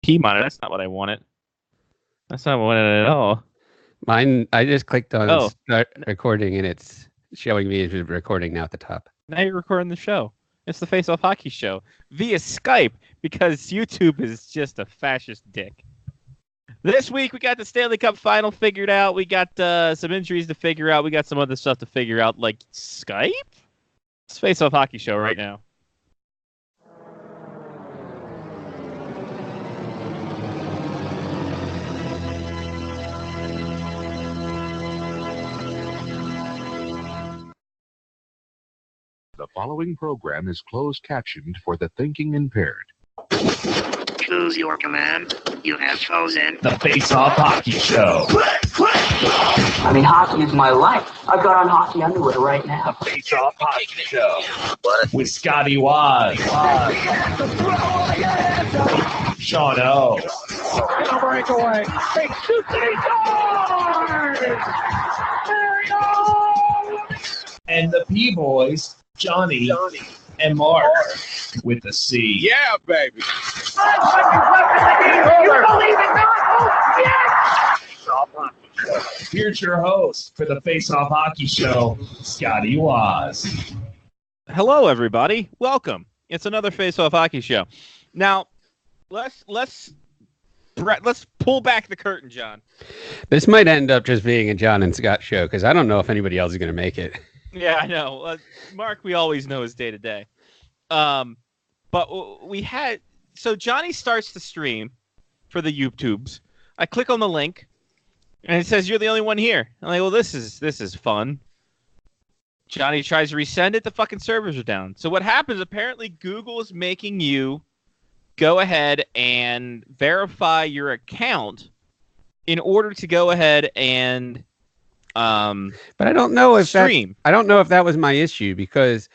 Piedmont. That's not what I wanted. That's not what I wanted at all. Mine, I just clicked on start recording, and it's showing me as recording now at the top. Now you're recording the show. It's the Face Off Hockey Show via Skype because YouTube is just a fascist dick. This week we got the Stanley Cup Final figured out. We got some injuries to figure out. We got some other stuff to figure out, like Skype. It's Face Off Hockey Show right now. The following program is closed captioned for the thinking impaired. Choose your command. You have chosen the Face Off Hockey Show. I mean, hockey is my life. I've got on hockey underwear right now. The Face Off Hockey Show. With Scotty Waz. Sean O. breakaway. Big And the P-Boys, Johnny and Mark with the C. Yeah, baby. You believe it not? Oh, yes! Here's your host for the Face Off Hockey Show, Scotty Waz. Hello, everybody. Welcome. It's another Face Off Hockey Show. Now, let's pull back the curtain, John. This might end up just being a John and Scott show because I don't know if anybody else is going to make it. Yeah, I know. Mark, we always know is day to day. But we had... So Johnny starts the stream for the YouTubes. I click on the link, and it says, you're the only one here. I'm like, well, this is fun. Johnny tries to resend it. The fucking servers are down. So what happens, apparently Google is making you go ahead and verify your account in order to go ahead and... but I don't know if stream. I don't know if that was my issue because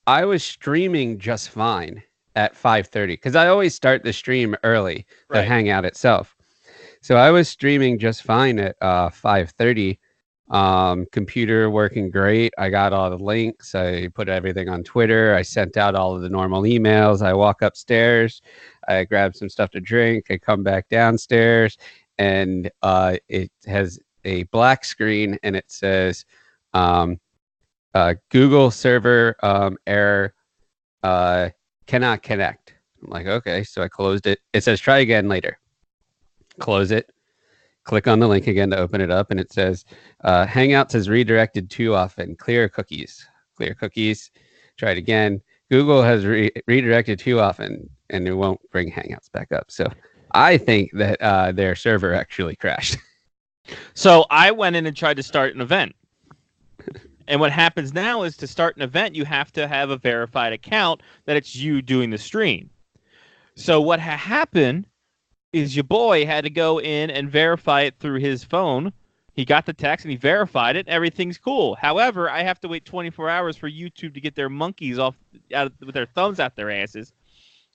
I was streaming just fine at 5:30 because I always start the stream early, the Hangout itself. So I was streaming just fine at 5:30. Computer working great. I got all the links. I put everything on Twitter. I sent out all of the normal emails. I walk upstairs. I grab some stuff to drink. I come back downstairs, and it has a black screen, and it says Google server error, cannot connect. I'm like, okay, so I closed it. It says try again later. Close it. Click on the link again to open it up, and it says Hangouts has redirected too often. Clear cookies. Clear cookies. Try it again. Google has redirected too often, and it won't bring Hangouts back up. So I think that their server actually crashed. So I went in and tried to start an event. And what happens now is to start an event, you have to have a verified account that it's you doing the stream. So what happened is your boy had to go in and verify it through his phone. He got the text and he verified it. Everything's cool. However, I have to wait 24 hours for YouTube to get their monkeys with their thumbs out their asses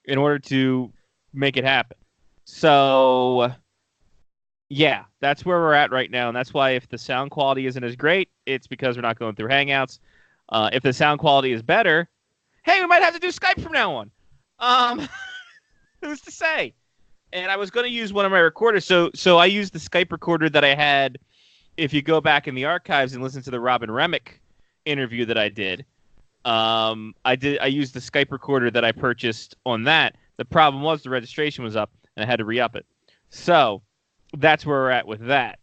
in order to make it happen. So... yeah, that's where we're at right now, and that's why if the sound quality isn't as great, it's because we're not going through Hangouts. If the sound quality is better, hey, we might have to do Skype from now on. Who's to say? And I was going to use one of my recorders, so I used the Skype recorder that I had. If you go back in the archives and listen to the Robin Remick interview that I did, I used the Skype recorder that I purchased on that. The problem was the registration was up, and I had to re-up it. So... that's where we're at with that.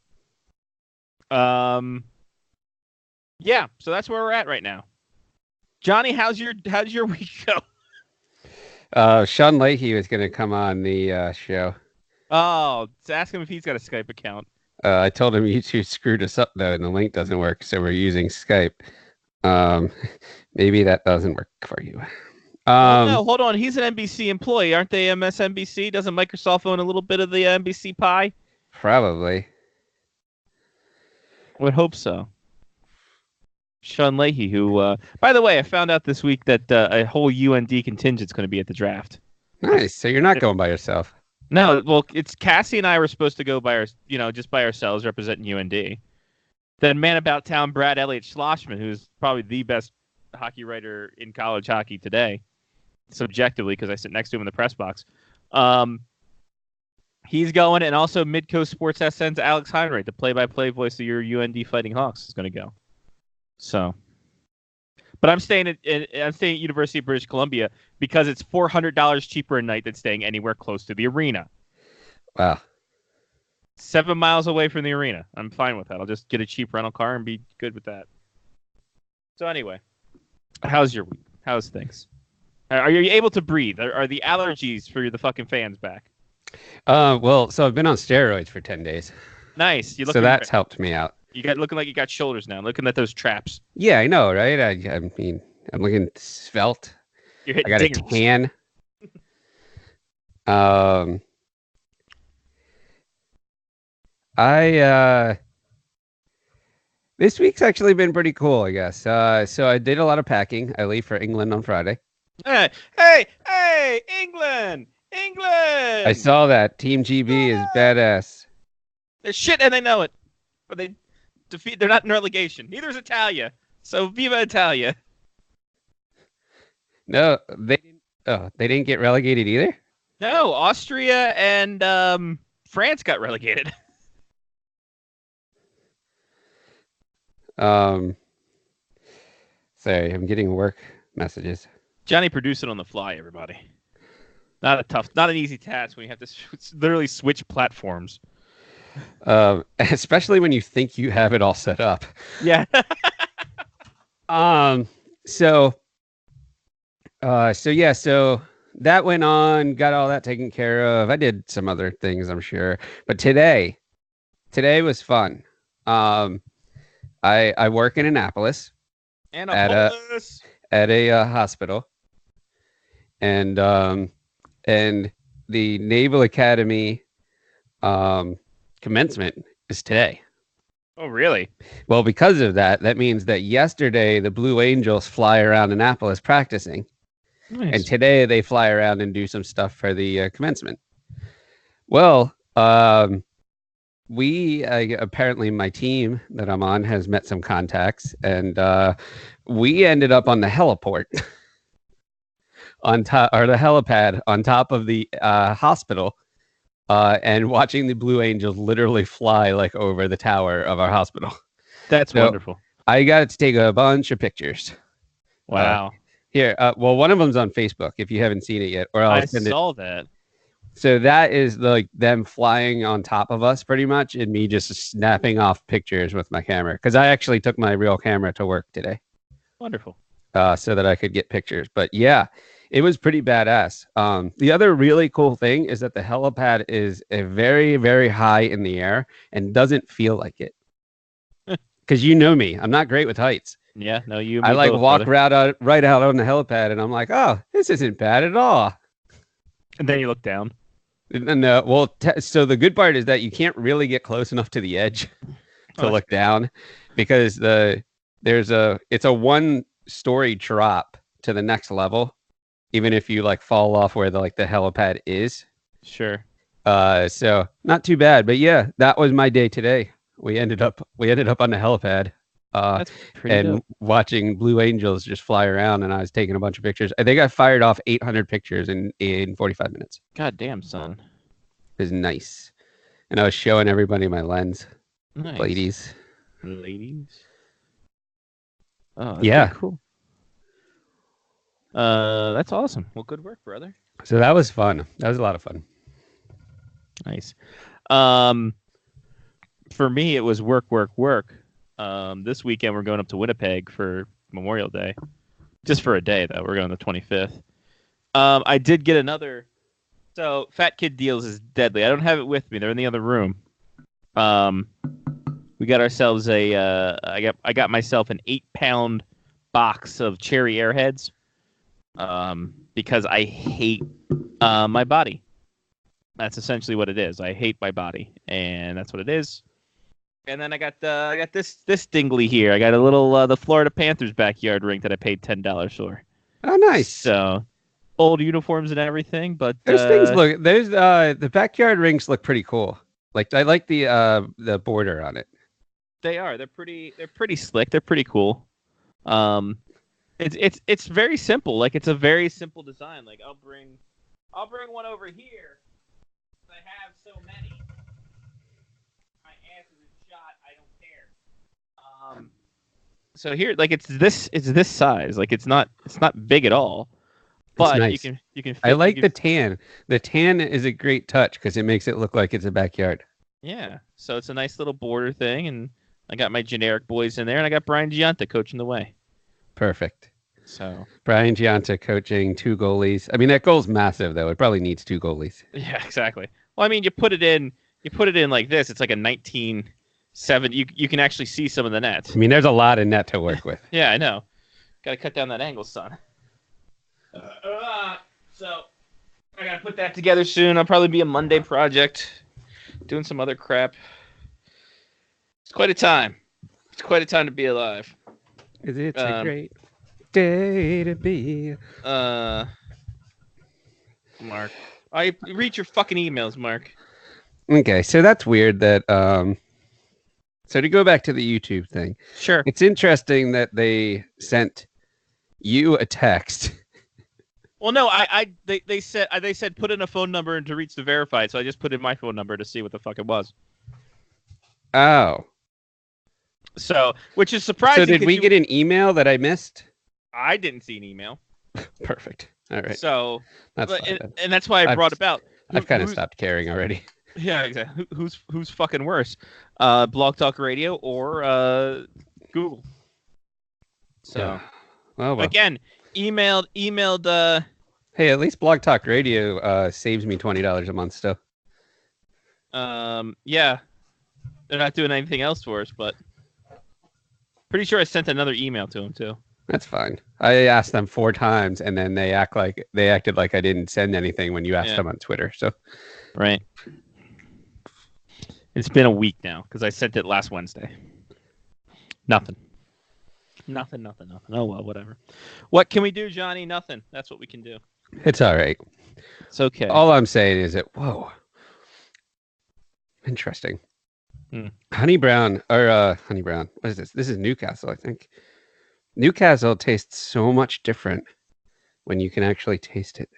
Yeah, so that's where we're at right now. Johnny, how's your week go? Sean Leahy was going to come on the show. Oh, ask him if he's got a Skype account. I told him YouTube screwed us up though, and the link doesn't work, so we're using Skype. Maybe that doesn't work for you. No, hold on. He's an NBC employee, aren't they? MSNBC? Doesn't Microsoft own a little bit of the NBC pie? Probably. I would hope so. Sean Leahy, who, by the way, I found out this week that a whole UND contingent's going to be at the draft. Nice. So you're not going by yourself. No, well, it's Cassie and I were supposed to go by just by ourselves, representing UND. Then man about town Brad Elliott Schlossman, who's probably the best hockey writer in college hockey today, subjectively, because I sit next to him in the press box. He's going, and also Midcoast Sports SN's Alex Heinrich, the play-by-play voice of your UND Fighting Hawks, is going to go. So, but I'm staying at University of British Columbia because it's $400 cheaper a night than staying anywhere close to the arena. Wow. 7 miles away from the arena. I'm fine with that. I'll just get a cheap rental car and be good with that. So anyway, how's your week? How's things? Are you able to breathe? Are the allergies for the fucking fans back? Well, so I've been on steroids for 10 days. Nice. So that's helped me out. You got looking like you got shoulders now. Looking at those traps. Yeah, I know, right? I mean, I'm looking svelte. You're hitting I got dingers. a tan. This week's actually been pretty cool, I guess. So I did a lot of packing. I leave for England on Friday. Hey, England! England! I saw that. Team GB is badass. They're shit and they know it. But they're not in relegation. Neither is Italia. So Viva Italia. No, they didn't get relegated either? No, Austria and France got relegated. Sorry, I'm getting work messages. Johnny produced it on the fly, everybody. Not an easy task when you have to literally switch platforms. Especially when you think you have it all set up. Yeah. So that went on, got all that taken care of. I did some other things, I'm sure. But today was fun. I work in Annapolis. Annapolis. At a hospital. And the Naval Academy commencement is today. Oh, really? Well, because of that means that yesterday the Blue Angels fly around Annapolis practicing. Nice. And today they fly around and do some stuff for the commencement. Well, apparently my team that I'm on has met some contacts, and we ended up on the heliport the helipad on top of the hospital, and watching the Blue Angels literally fly like over the tower of our hospital. That's wonderful. I got to take a bunch of pictures. Wow. Here, well, one of them's on Facebook if you haven't seen it yet, or I saw that. So that is like them flying on top of us pretty much, and me just snapping off pictures with my camera, because I actually took my real camera to work today. Wonderful. So that I could get pictures. But yeah, it was pretty badass. The other really cool thing is that the helipad is a very, very high in the air and doesn't feel like it. Because you know me, I'm not great with heights. Yeah, no, you. I like walk right out on the helipad, and I'm like, oh, this isn't bad at all. And then you look down. No, well, so the good part is that you can't really get close enough to the edge to look down, because it's a 1-story drop to the next level, even if you like fall off where the helipad is. Sure. So not too bad, but yeah, that was my day today. We ended up on the helipad. That's pretty and dope. Watching Blue Angels just fly around, and I was taking a bunch of pictures. I think I fired off 800 pictures in 45 minutes. God damn, son. It was nice. And I was showing everybody my lens. Nice. Ladies. Oh, that's yeah. pretty cool. That's awesome. Well, good work, brother. So that was fun. That was a lot of fun. Nice. For me, it was work. This weekend, we're going up to Winnipeg for Memorial Day. Just for a day, though. We're going the 25th. I did get another. So, Fat Kid Deals is deadly. I don't have it with me. They're in the other room. We got ourselves I got myself an 8-pound box of cherry Airheads. Because I hate my body. That's essentially what it is. I hate my body, and that's what it is. And then I got this dingly here. I got a little the Florida Panthers backyard rink that I paid $10 for. Oh, nice. So old uniforms and everything, but the backyard rinks look pretty cool. Like I like the border on it. They are. They're pretty slick. They're pretty cool. It's very simple. Like it's a very simple design. Like I'll bring one over here. I have so So here, like it's this size. Like it's not big at all. But nice. you can. I like the tan. The tan is a great touch because it makes it look like it's a backyard. Yeah. So it's a nice little border thing, and I got my generic boys in there, and I got Brian Giunta coaching the way. Perfect. So Brian Giunta coaching 2 goalies. I mean, that goal's massive though. It probably needs 2 goalies. yeah, exactly. Well, I mean, you put it in like this. It's like a 1970. You can actually see some of the net. I mean, there's a lot of net to work with. Yeah, I know. Got to cut down that angle, son. So I got to put that together soon. I'll probably be a Monday project, doing some other crap. It's quite a time. It's quite a time to be alive. It's a great day to be. Mark, I read your fucking emails, Mark. Okay, so that's weird that so to go back to the YouTube thing. Sure. It's interesting that they sent you a text. Well, no, they said put in a phone number and to reach the verified, so I just put in my phone number to see what the fuck it was. Oh. So, which is surprising. So did we get an email that I missed? I didn't see an email. Perfect. All right. So, that's fine, and that's why I brought about. I've kind of stopped caring already. Yeah, exactly. Who's fucking worse, Blog Talk Radio or Google? So, yeah. Well. Again, emailed. Hey, at least Blog Talk Radio saves me $20 a month still. Yeah, they're not doing anything else for us, but pretty sure I sent another email to them too. That's fine. I asked them 4 times, and then they acted like I didn't send anything when you asked them on Twitter. So, right. It's been a week now because I sent it last Wednesday. Nothing. Oh well, whatever. What can we do, Johnny? Nothing. That's what we can do. It's all right. It's okay. All I'm saying is that interesting. Honey Brown. What is this? This is Newcastle, I think. Newcastle tastes so much different when you can actually taste it.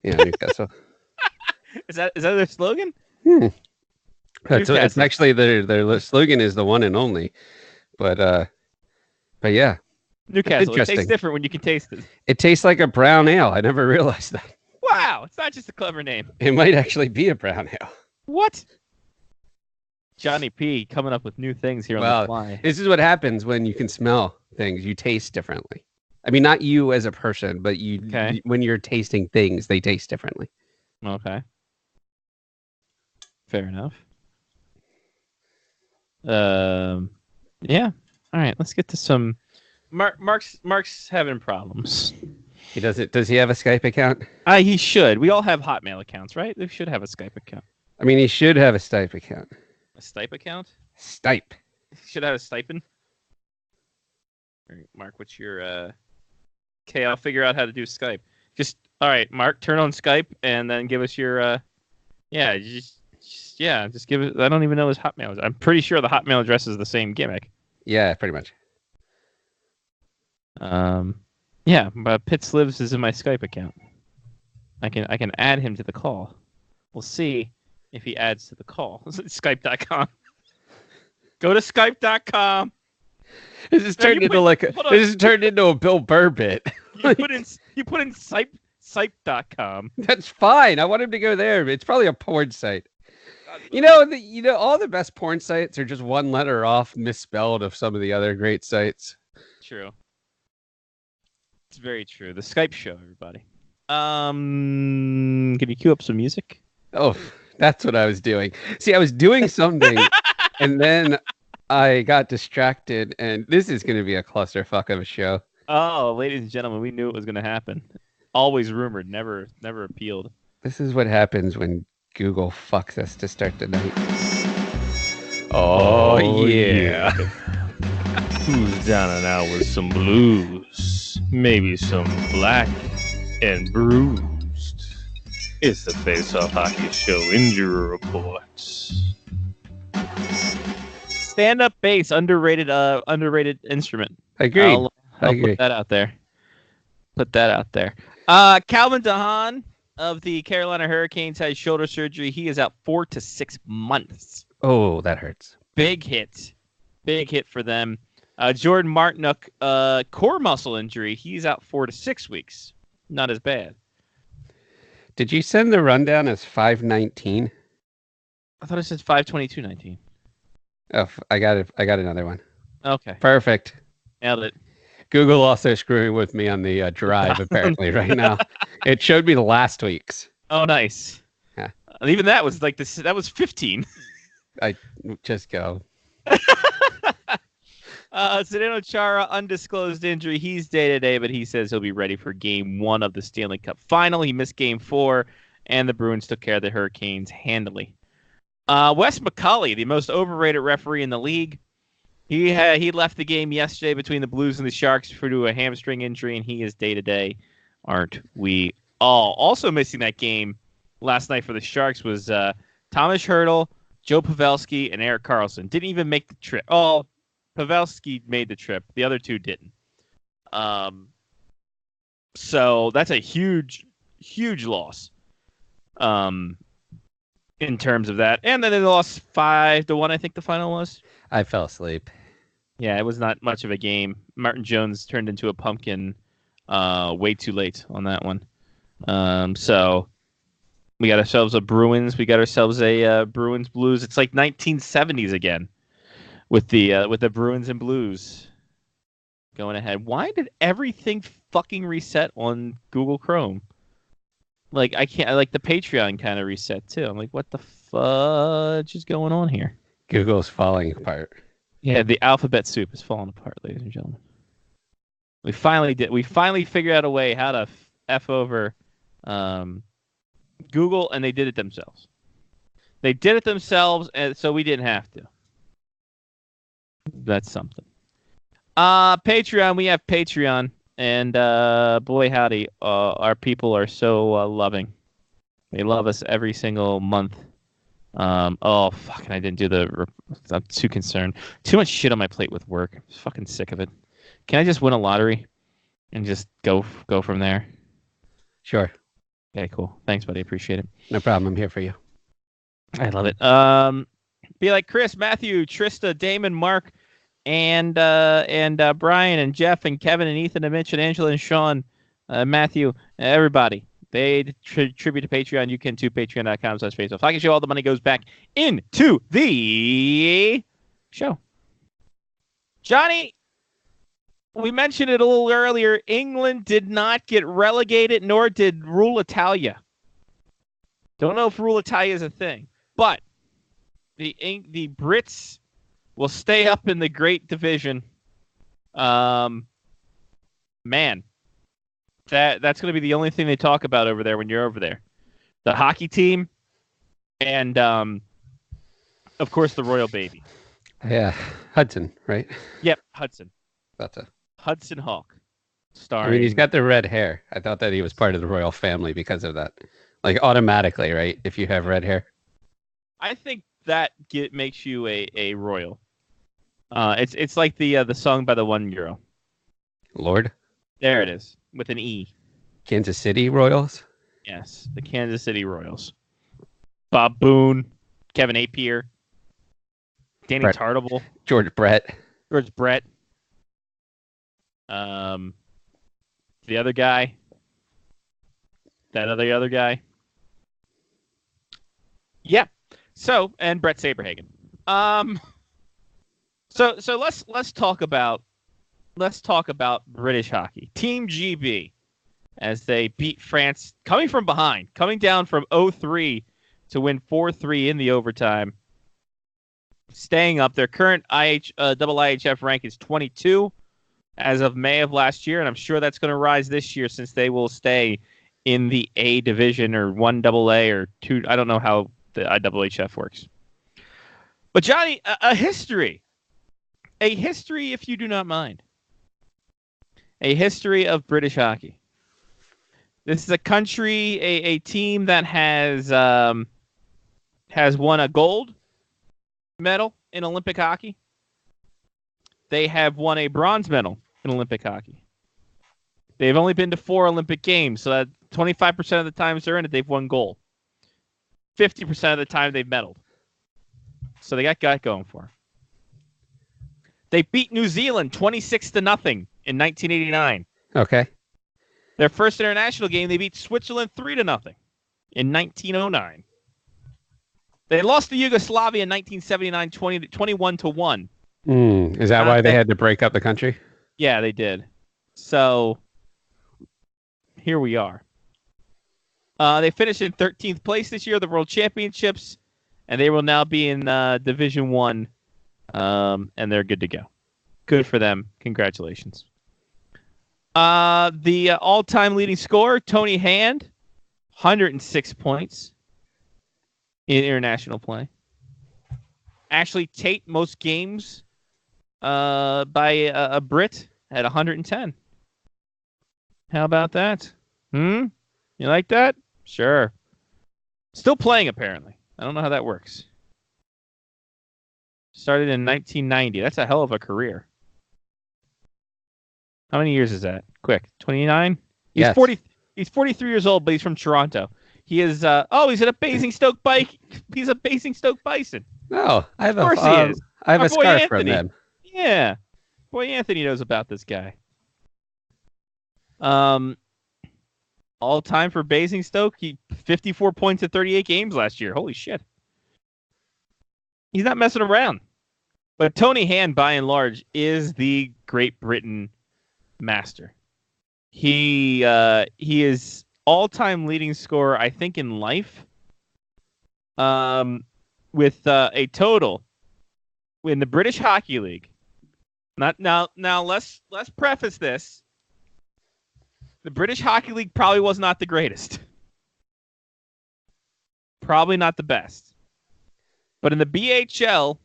Yeah, Newcastle. Is that their slogan? It's actually their slogan is the one and only. But yeah. Newcastle. It tastes different when you can taste it. It tastes like a brown ale. I never realized that. Wow, it's not just a clever name. It might actually be a brown ale. What? Johnny P coming up with new things here on the fly. This is what happens when you can smell things. You taste differently. I mean, not you as a person, but when you're tasting things, they taste differently. Okay. Fair enough. Yeah. All right. Let's get to some. Mark's having problems. He doesn't. Does he have a Skype account? He should. We all have Hotmail accounts, right? They should have a Skype account. I mean, he should have a Skype account. A Stipe account? Stipe. Should have a stipend. All right, Mark, what's your? Okay, I'll figure out how to do Skype. All right, Mark, turn on Skype and then give us your. Just give it. I don't even know his Hotmail. I'm pretty sure the Hotmail address is the same gimmick. Yeah, pretty much. Yeah, but Pitts Lives is in my Skype account. I can add him to the call. We'll see if he adds to the call. Skype.com. Go to Skype.com. This is turned into a Bill Burr bit. You put in Skype.com. That's fine. I want him to go there. It's probably a porn site. You know, all the best porn sites are just one letter off misspelled of some of the other great sites. True. It's very true. The Skype show, everybody. Can you cue up some music? Oh, that's what I was doing. See, I was doing something, and then I got distracted, and this is going to be a clusterfuck of a show. Oh, ladies and gentlemen, we knew it was going to happen. Always rumored, never appealed. This is what happens when Google fucks us to start the night. Oh yeah. Who's down and out with some blues? Maybe some black and bruised. It's the Face Off Hockey Show injury reports. Stand-up bass, underrated instrument. I agree. I'll put that out there. Calvin DeHaan of the Carolina Hurricanes had shoulder surgery. He is out 4 to 6 months. Oh, that hurts. Big hit Big hit for them. Jordan Martinook, core muscle injury. He's out 4 to 6 weeks. Not as bad. Did you send the rundown as 519? I thought it said 5/22/19. Oh, I got it. I got another one. Okay. Perfect. Nailed it. Google also screwing with me on the drive apparently right now. It showed me the last week's. Oh, nice. Yeah. And even that was like this. That was 15. I just go. Zdeno Chara, undisclosed injury. He's day-to-day, but he says he'll be ready for Game 1 of the Stanley Cup Final. He missed Game 4, and the Bruins took care of the Hurricanes handily. Wes McCauley, the most overrated referee in the league, he left the game yesterday between the Blues and the Sharks due to a hamstring injury, and he is day-to-day. Aren't we all? Also missing that game last night for the Sharks was Thomas Hertl, Joe Pavelski, and Erik Karlsson. Didn't even make the trip. Oh, Pavelski made the trip. The other two didn't. So that's a huge, huge loss in terms of that. And then they lost 5-1, I think the final was. I fell asleep. Yeah, it was not much of a game. Martin Jones turned into a pumpkin way too late on that one. So we got ourselves a Bruins. We got ourselves a Bruins Blues. It's like 1970s again with the Bruins and Blues going ahead. Why did everything fucking reset on Google Chrome? Like I can't. Like the Patreon kind of reset too. I'm like, what the fudge is going on here? Google's falling apart. Yeah, the alphabet soup is falling apart, ladies and gentlemen. We finally figured out a way how to f over Google, and they did it themselves. They did it themselves, and so we didn't have to. That's something. Patreon, we have Patreon, and boy howdy, our people are so loving. They love us every single month. Oh fucking! I didn't do I'm too concerned. Too much shit on my plate with work. I'm fucking sick of it. Can I just win a lottery and just go from there? Sure. Okay, cool. Thanks, buddy. Appreciate it. No problem. I'm here for you. I love it. Be like Chris, Matthew, Trista, Damon, Mark, and Brian and Jeff and Kevin and Ethan and Mitch and Angela and Sean, Matthew, everybody. They tribute to Patreon. You can too. Patreon.com/Facebook. I can show all the money goes back into the show. Johnny, we mentioned it a little earlier. England did not get relegated, nor did Rule Italia. Don't know if Rule Italia is a thing, but the Brits will stay up in the Great Division. Man. That's going to be the only thing they talk about over there when you're over there. The hockey team and, of course, the Royal Baby. Yeah, Hudson, right? Yep, Hudson. That's Hudson Hawk. Starring... I mean, he's got the red hair. I thought that he was part of the royal family because of that. Like, automatically, right? If you have red hair. I think that makes you a royal. It's like the song by the €1. Lord? There it is. With an E. Kansas City Royals? Yes, the Kansas City Royals. Bob Boone, Kevin Apier, Danny Tartable, George Brett. The other guy. That other guy. Yeah. So, and Brett Saberhagen. So let's talk about British hockey. Team GB, as they beat France, coming from behind, coming down from 0-3 to win 4-3 in the overtime. Staying up. Their current IHF rank is 22 as of May of last year, and I'm sure that's going to rise this year since they will stay in the A division or 1AA or 2. I don't know how the IHF works. But Johnny, a history, if you do not mind. A history of British hockey. This is a country, a team that has won a gold medal in Olympic hockey. They have won a bronze medal in Olympic hockey. They've only been to 4 Olympic games, so that 25% of the times they're in it, they've won gold. 50% of the time they've medaled. So they got going for them. They beat New Zealand 26-0 in 1989. Okay. Their first international game, they beat Switzerland 3-0 in 1909. They lost to Yugoslavia in 1979, 21-1. Is that why they had to break up the country? Yeah, they did. So here we are. They finished in 13th place this year at the World Championships, and they will now be in Division 1, and they're good to go. Good for them. Congratulations. The all-time leading scorer, Tony Hand, 106 points in international play. Ashley Tate, most games by a Brit at 110. How about that? You like that? Sure. Still playing, apparently. I don't know how that works. Started in 1990. That's a hell of a career. How many years is that? Quick. 29? He's Yes. 40. He's 43 years old, but he's from Toronto. He is. He's at a Basingstoke bike. He's a Basingstoke Bison. No, I have Of course he is. I have Our a boy scarf from Anthony. them. Yeah. Boy, Anthony knows about this guy. All time for Basingstoke, he 54 points in 38 games last year. Holy shit. He's not messing around. But Tony Hand, by and large, is the Great Britain master. He is all-time leading scorer, I think, in life, with a total in the British Hockey League. Now let's preface this. The British Hockey League probably was not the greatest. Probably not the best. But in the BHL,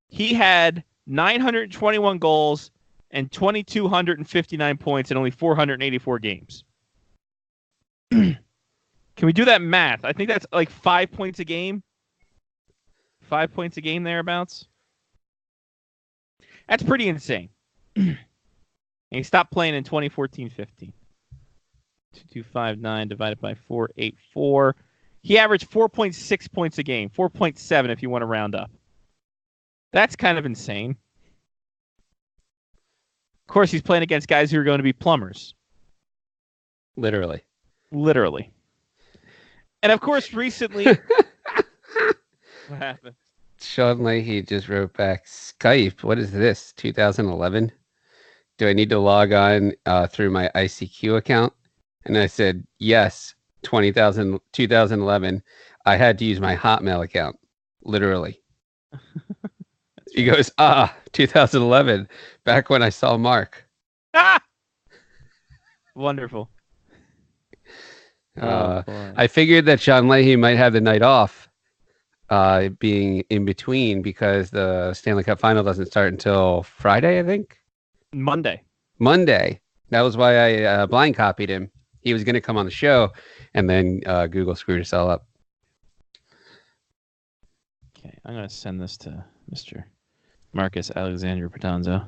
he had 921 goals and 2,259 points in only 484 games. Can we do that math? I think that's like 5 points a game. 5 points a game thereabouts. That's pretty insane. And he stopped playing in 2014-15. 2259 divided by 484. He averaged 4.6 points a game. 4.7 if you want to round up. That's kind of insane. Of course, he's playing against guys who are going to be plumbers. Literally. And of course, recently... What happened? Sean Leahy just wrote back, Skype, what is this, 2011? Do I need to log on through my ICQ account? And I said, yes, 2011. I had to use my Hotmail account, literally. He goes, 2011, back when I saw Mark. Wonderful. I figured that Sean Leahy might have the night off, being in between, because the Stanley Cup final doesn't start until Friday, I think. Monday. That was why I blind copied him. He was going to come on the show, and then Google screwed us all up. Okay, I'm going to send this to Mr. Marcus Alexander Patanzo.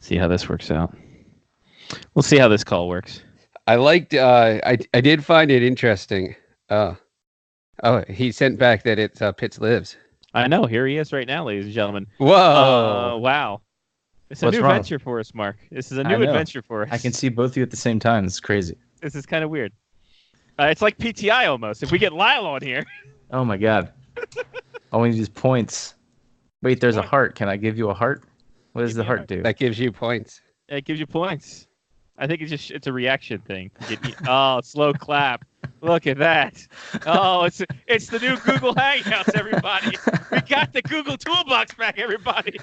See how this works out. We'll see how this call works. I liked. I did find it interesting. Oh, he sent back that it's Pitts Lives. I know. Here he is right now, ladies and gentlemen. Whoa! Wow. It's a What's new wrong? venture for us, Mark. This is a I new know. adventure for us. I can see both of you at the same time. It's crazy. This is kind of weird. It's like PTI almost. If we get Lyle on here. Oh my god. All we need is points. Wait, there's a heart. Can I give you a heart? What does Give the me a heart heart. do? That gives you points. It gives you points. I think it's a reaction thing. Slow clap. Look at that. Oh, it's the new Google Hangouts, everybody. We got the Google Toolbox back, everybody.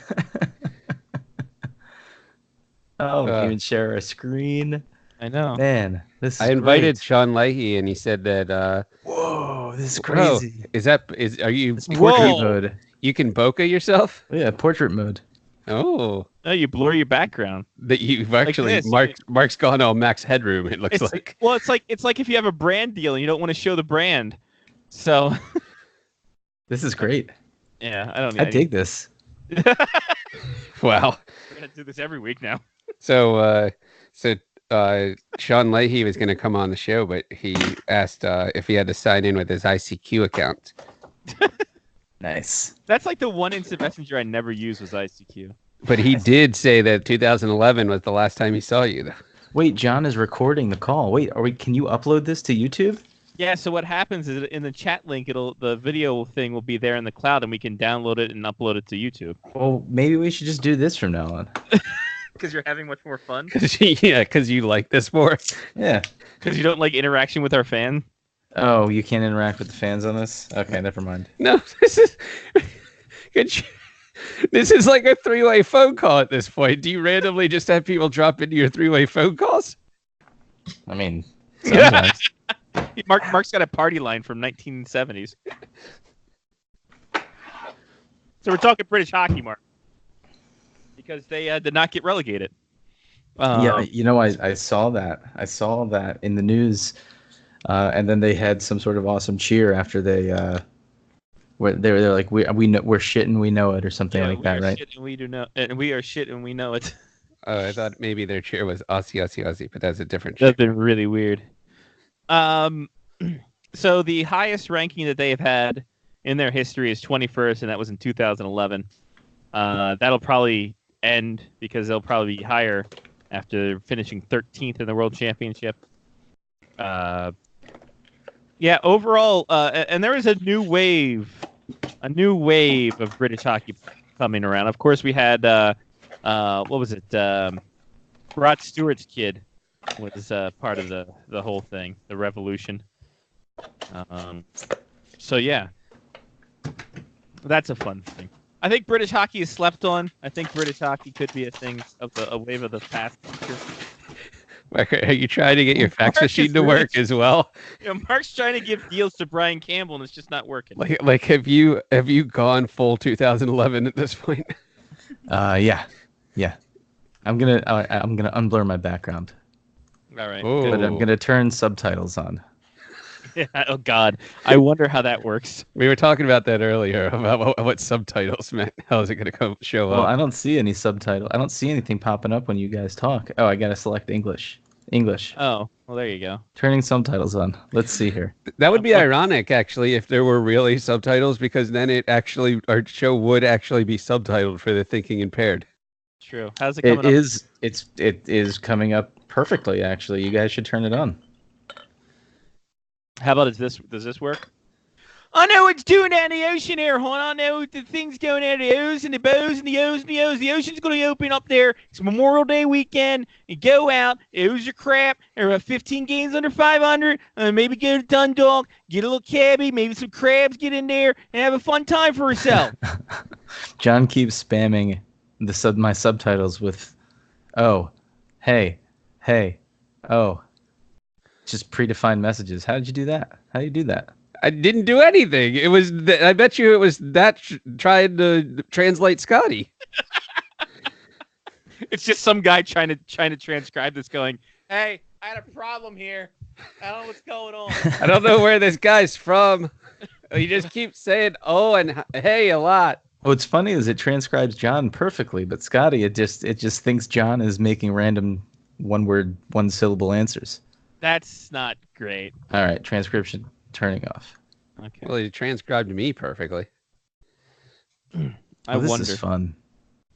Oh, we can even share a screen. I know. Man, this is I invited great. Sean Leahy, and he said that. Whoa, this is Whoa, crazy. are you? It's portrait Whoa. mode. You can bokeh yourself? Yeah, portrait mode. Oh, No, you blur your background. that you've actually this. Mark's gone all max headroom. It looks like. Well, it's like if you have a brand deal and you don't want to show the brand. So This is great. yeah, I don't. I dig this. Wow. We're gonna do this every week now. So Sean Leahy was going to come on the show, but he asked if he had to sign in with his ICQ account. Nice. That's like the one instant messenger I never used was ICQ. But he did say that 2011 was the last time he saw you, though. Wait, John is recording the call. Wait, can you upload this to YouTube? Yeah, so what happens is in the chat link, the video thing will be there in the cloud, and we can download it and upload it to YouTube. Well, maybe we should just do this from now on. Because you're having much more fun? Because you like this more. Yeah. Because you don't like interaction with our fan? Oh, you can't interact with the fans on this? Okay, never mind. No, this is... This is like a three-way phone call at this point. Do you randomly just have people drop into your three-way phone calls? I mean, sometimes. Mark's got a party line from 1970s. So we're talking British hockey, Mark. Because they did not get relegated. Yeah, you know, I saw that. I saw that in the news. And then they had some sort of awesome cheer after they're like we know we're shit and we know it or something like that, right? Shit and we do know, and we are shit and we know it. Oh, I thought maybe their cheer was Aussie, Aussie, Aussie, but that's a different That's cheer. been really weird. So the highest ranking that they have had in their history is 21st, and that was in 2011. That'll probably end because they'll probably be higher after finishing 13th in the World Championship. Yeah, overall, and there is a new wave of British hockey coming around. Of course, we had what was it? Rod Stewart's kid was part of the whole thing, the revolution. So yeah, that's a fun thing. I think British hockey is slept on. I think British hockey could be a wave of the past future. Are you trying to get your fax machine to work as well? You know, Mark's trying to give deals to Brian Campbell, and it's just not working. Like have you gone full 2011 at this point? Yeah. I'm gonna unblur my background. All right. Oh. But I'm gonna turn subtitles on. Yeah, oh God, I wonder how that works. We were talking about that earlier about what subtitles meant. How is it going to show Well, up? I don't see any subtitle. I don't see anything popping up when you guys talk. Oh, I gotta select English. Oh, well, there you go. Turning subtitles on. Let's see here. That would be ironic, actually, if there were really subtitles, because then our show would actually be subtitled for the thinking impaired. True. How's it coming up? It is coming up perfectly. Actually, you guys should turn it on. How about does this work? I know what's doing out in the ocean there, hon. I know the things going out of the O's and the bows and the O's and the O's. The ocean's going to open up there. It's Memorial Day weekend. You go out. O's are crap. There are 15 games under 500. Maybe go to Dundalk. Get a little cabbie. Maybe some crabs. Get in there and have a fun time for yourself. John keeps spamming my subtitles with, oh, hey, oh. Just predefined messages. How did you do that? How do you do that? I didn't do anything. It was. I bet you it was that trying to translate Scotty. It's just some guy trying to transcribe this, going, "Hey, I had a problem here. I don't know what's going on. I don't know where this guy's from. He just keeps saying "oh" and "hey" a lot." What's funny is it transcribes John perfectly, but Scotty, it just thinks John is making random one-word, one-syllable answers. That's not great." All right, transcription turning off. Okay. Well, he transcribed me perfectly. I this wonder. is fun.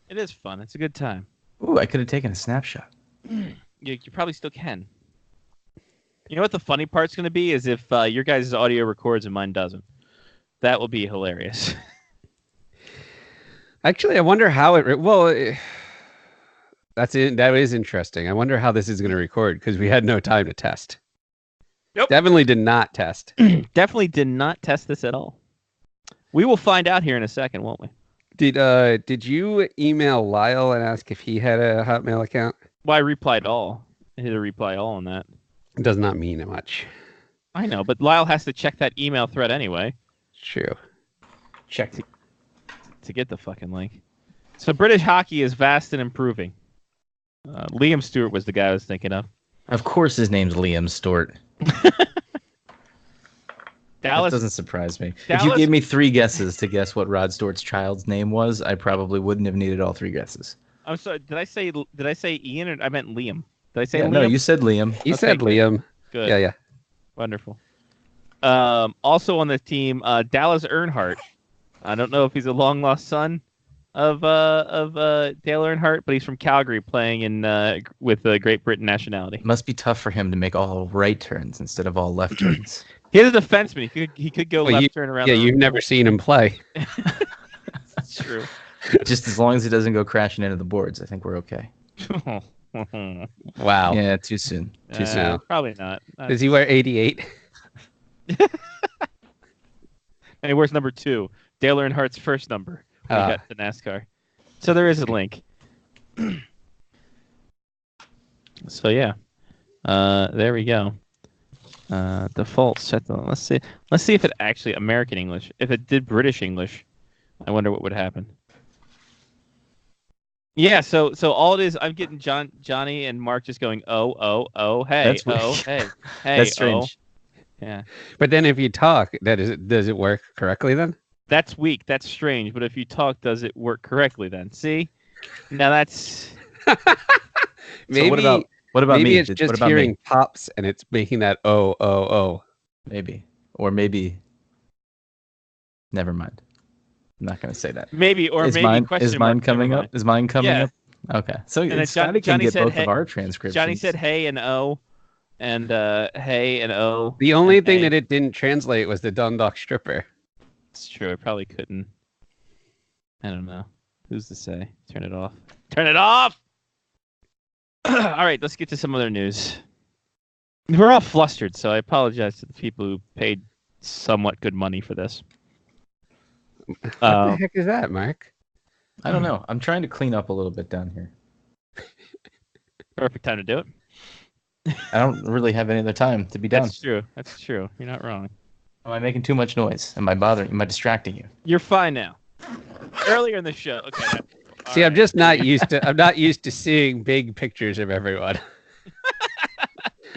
It is fun. It's a good time. Ooh, I could have taken a snapshot. You probably still can. You know what the funny part's going to be is if your guys' audio records and mine doesn't. That will be hilarious. Actually, I wonder how it. That is interesting. I wonder how this is going to record because we had no time to test. Nope. Definitely did not test. Definitely did not test this at all. We will find out here in a second, won't we? Did you email Lyle and ask if he had a Hotmail account? Well, I replied all. I hit a reply all on that. It does not mean much. I know, but Lyle has to check that email thread anyway. True. Check to get the fucking link. So British hockey is vast and improving. Liam Stewart was the guy I was thinking of. Of course his name's Liam Stewart. Dallas That doesn't surprise me. If Dallas- you gave me 3 guesses to guess what Rod Stewart's child's name was, I probably wouldn't have needed all 3 guesses. I'm sorry. Did I say Ian or I meant Liam? Did I say Yeah, Liam? no, you said Liam. He said good. Liam. Good. Yeah. Wonderful. Also on the team, Dallas Earnhardt I don't know if he's a long lost son of Dale Earnhardt, but he's from Calgary, playing in with Great Britain nationality. It must be tough for him to make all right turns instead of all left turns. He's a defenseman. He could go left turn around. Yeah, you've never seen him play. That's true. Just as long as he doesn't go crashing into the boards, I think we're okay. Wow. Yeah, too soon. Too soon. Probably not. Does he wear 88? And he wears number 2, Dale Earnhardt's first number when he got to NASCAR. So there is a link. So yeah, there we go. Default set. Let's see if it actually American English. If it did British English, I wonder what would happen. Yeah, so all it is, I'm getting Johnny and Mark just going, oh, hey, That's weird. hey. That's strange. Yeah. But then if you talk, does it work correctly then? That's weak. That's strange. But if you talk, does it work correctly then? See? Now that's... Maybe, so what about maybe me? it's just hearing pops and it's making that oh. Maybe. Or maybe... Never mind. I'm not going to say that. Maybe, or is maybe mine, question is mine mark, coming up? Is mine coming up? Okay. So and Scotty can Johnny get said, both hey, of our transcriptions. Johnny said hey and oh, and hey and oh. The only and thing hey. that it didn't translate was the Dundalk stripper. It's true. I probably couldn't. I don't know. Who's to say? Turn it off. Turn it off! All right, let's get to some other news. We're all flustered, so I apologize to the people who paid somewhat good money for this. What the heck is that, Mark? I don't know. I'm trying to clean up a little bit down here. Perfect time to do it. I don't really have any other time to be down. That's true. That's true. You're not wrong. Am I making too much noise? Am I bothering? Am I distracting you? You're fine now. Earlier in the show. Okay. See, I'm just not used to. I'm not used to seeing big pictures of everyone.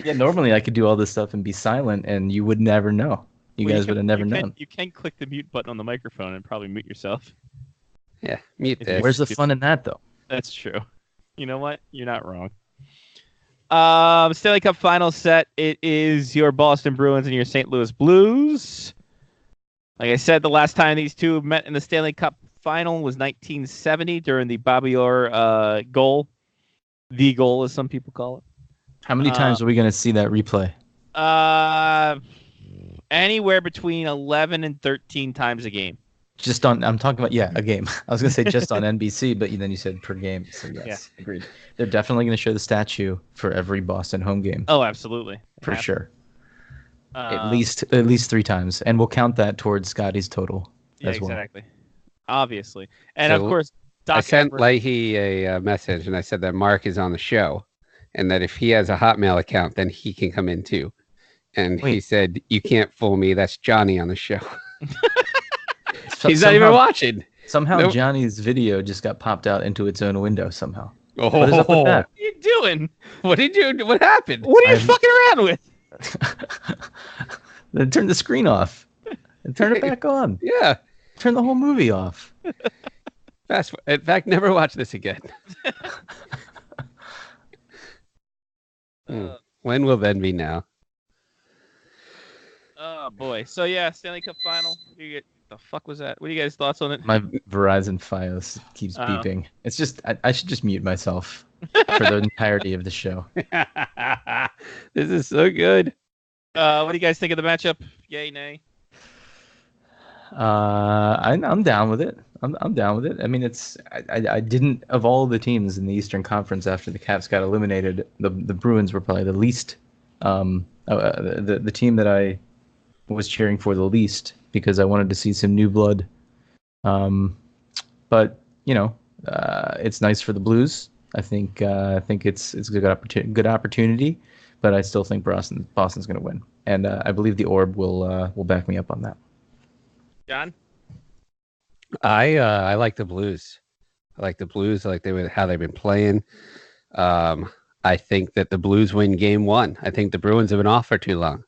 Yeah, normally I could do all this stuff and be silent, and you would never know. You guys would have never known. You can click the mute button on the microphone and probably mute yourself. Yeah, mute this. Where's the fun in that, though? That's true. You know what? You're not wrong. Stanley Cup final set. It is your Boston Bruins and your St. Louis Blues. Like I said, the last time these two met in the Stanley Cup final was 1970 during the Bobby Orr goal. The goal, as some people call it. How many times are we going to see that replay? Anywhere between 11 and 13 times a game. Just on, I'm talking about, a game. I was going to say just on NBC, but then you said per game. So yes, agreed. They're definitely going to show the statue for every Boston home game. Oh, absolutely. For sure. At least 3 times. And we'll count that towards Scotty's total as well. Exactly. Obviously. And of course, I sent Leahy a message and I said that Mark is on the show and that if he has a Hotmail account, then he can come in too. And he said, "You can't fool me. That's Johnny on the show." He's not even watching. Somehow Johnny's video just got popped out into its own window somehow. Oh. What is up with that? What are you doing? What did you? What happened? What are you fucking around with? Then turn the screen off and turn it back on. Yeah. Turn the whole movie off. In fact, never watch this again. When will then be now? Oh boy. So yeah, Stanley Cup final. The fuck was that? What are you guys' thoughts on it? My Verizon Fios keeps beeping. It's just I should just mute myself for the entirety of the show. This is so good. What do you guys think of the matchup? Yay, nay? I'm down with it. I'm down with it. I mean, I didn't, of all the teams in the Eastern Conference after the Caps got eliminated, the Bruins were probably the least the team that I was cheering for the least because I wanted to see some new blood. But it's nice for the Blues. I think it's a good opportunity, but I still think Boston's going to win, and I believe the Orb will back me up on that. John? I like the Blues. I like the Blues. I like how they've been playing. I think that the Blues win game 1. I think the Bruins have been off for too long.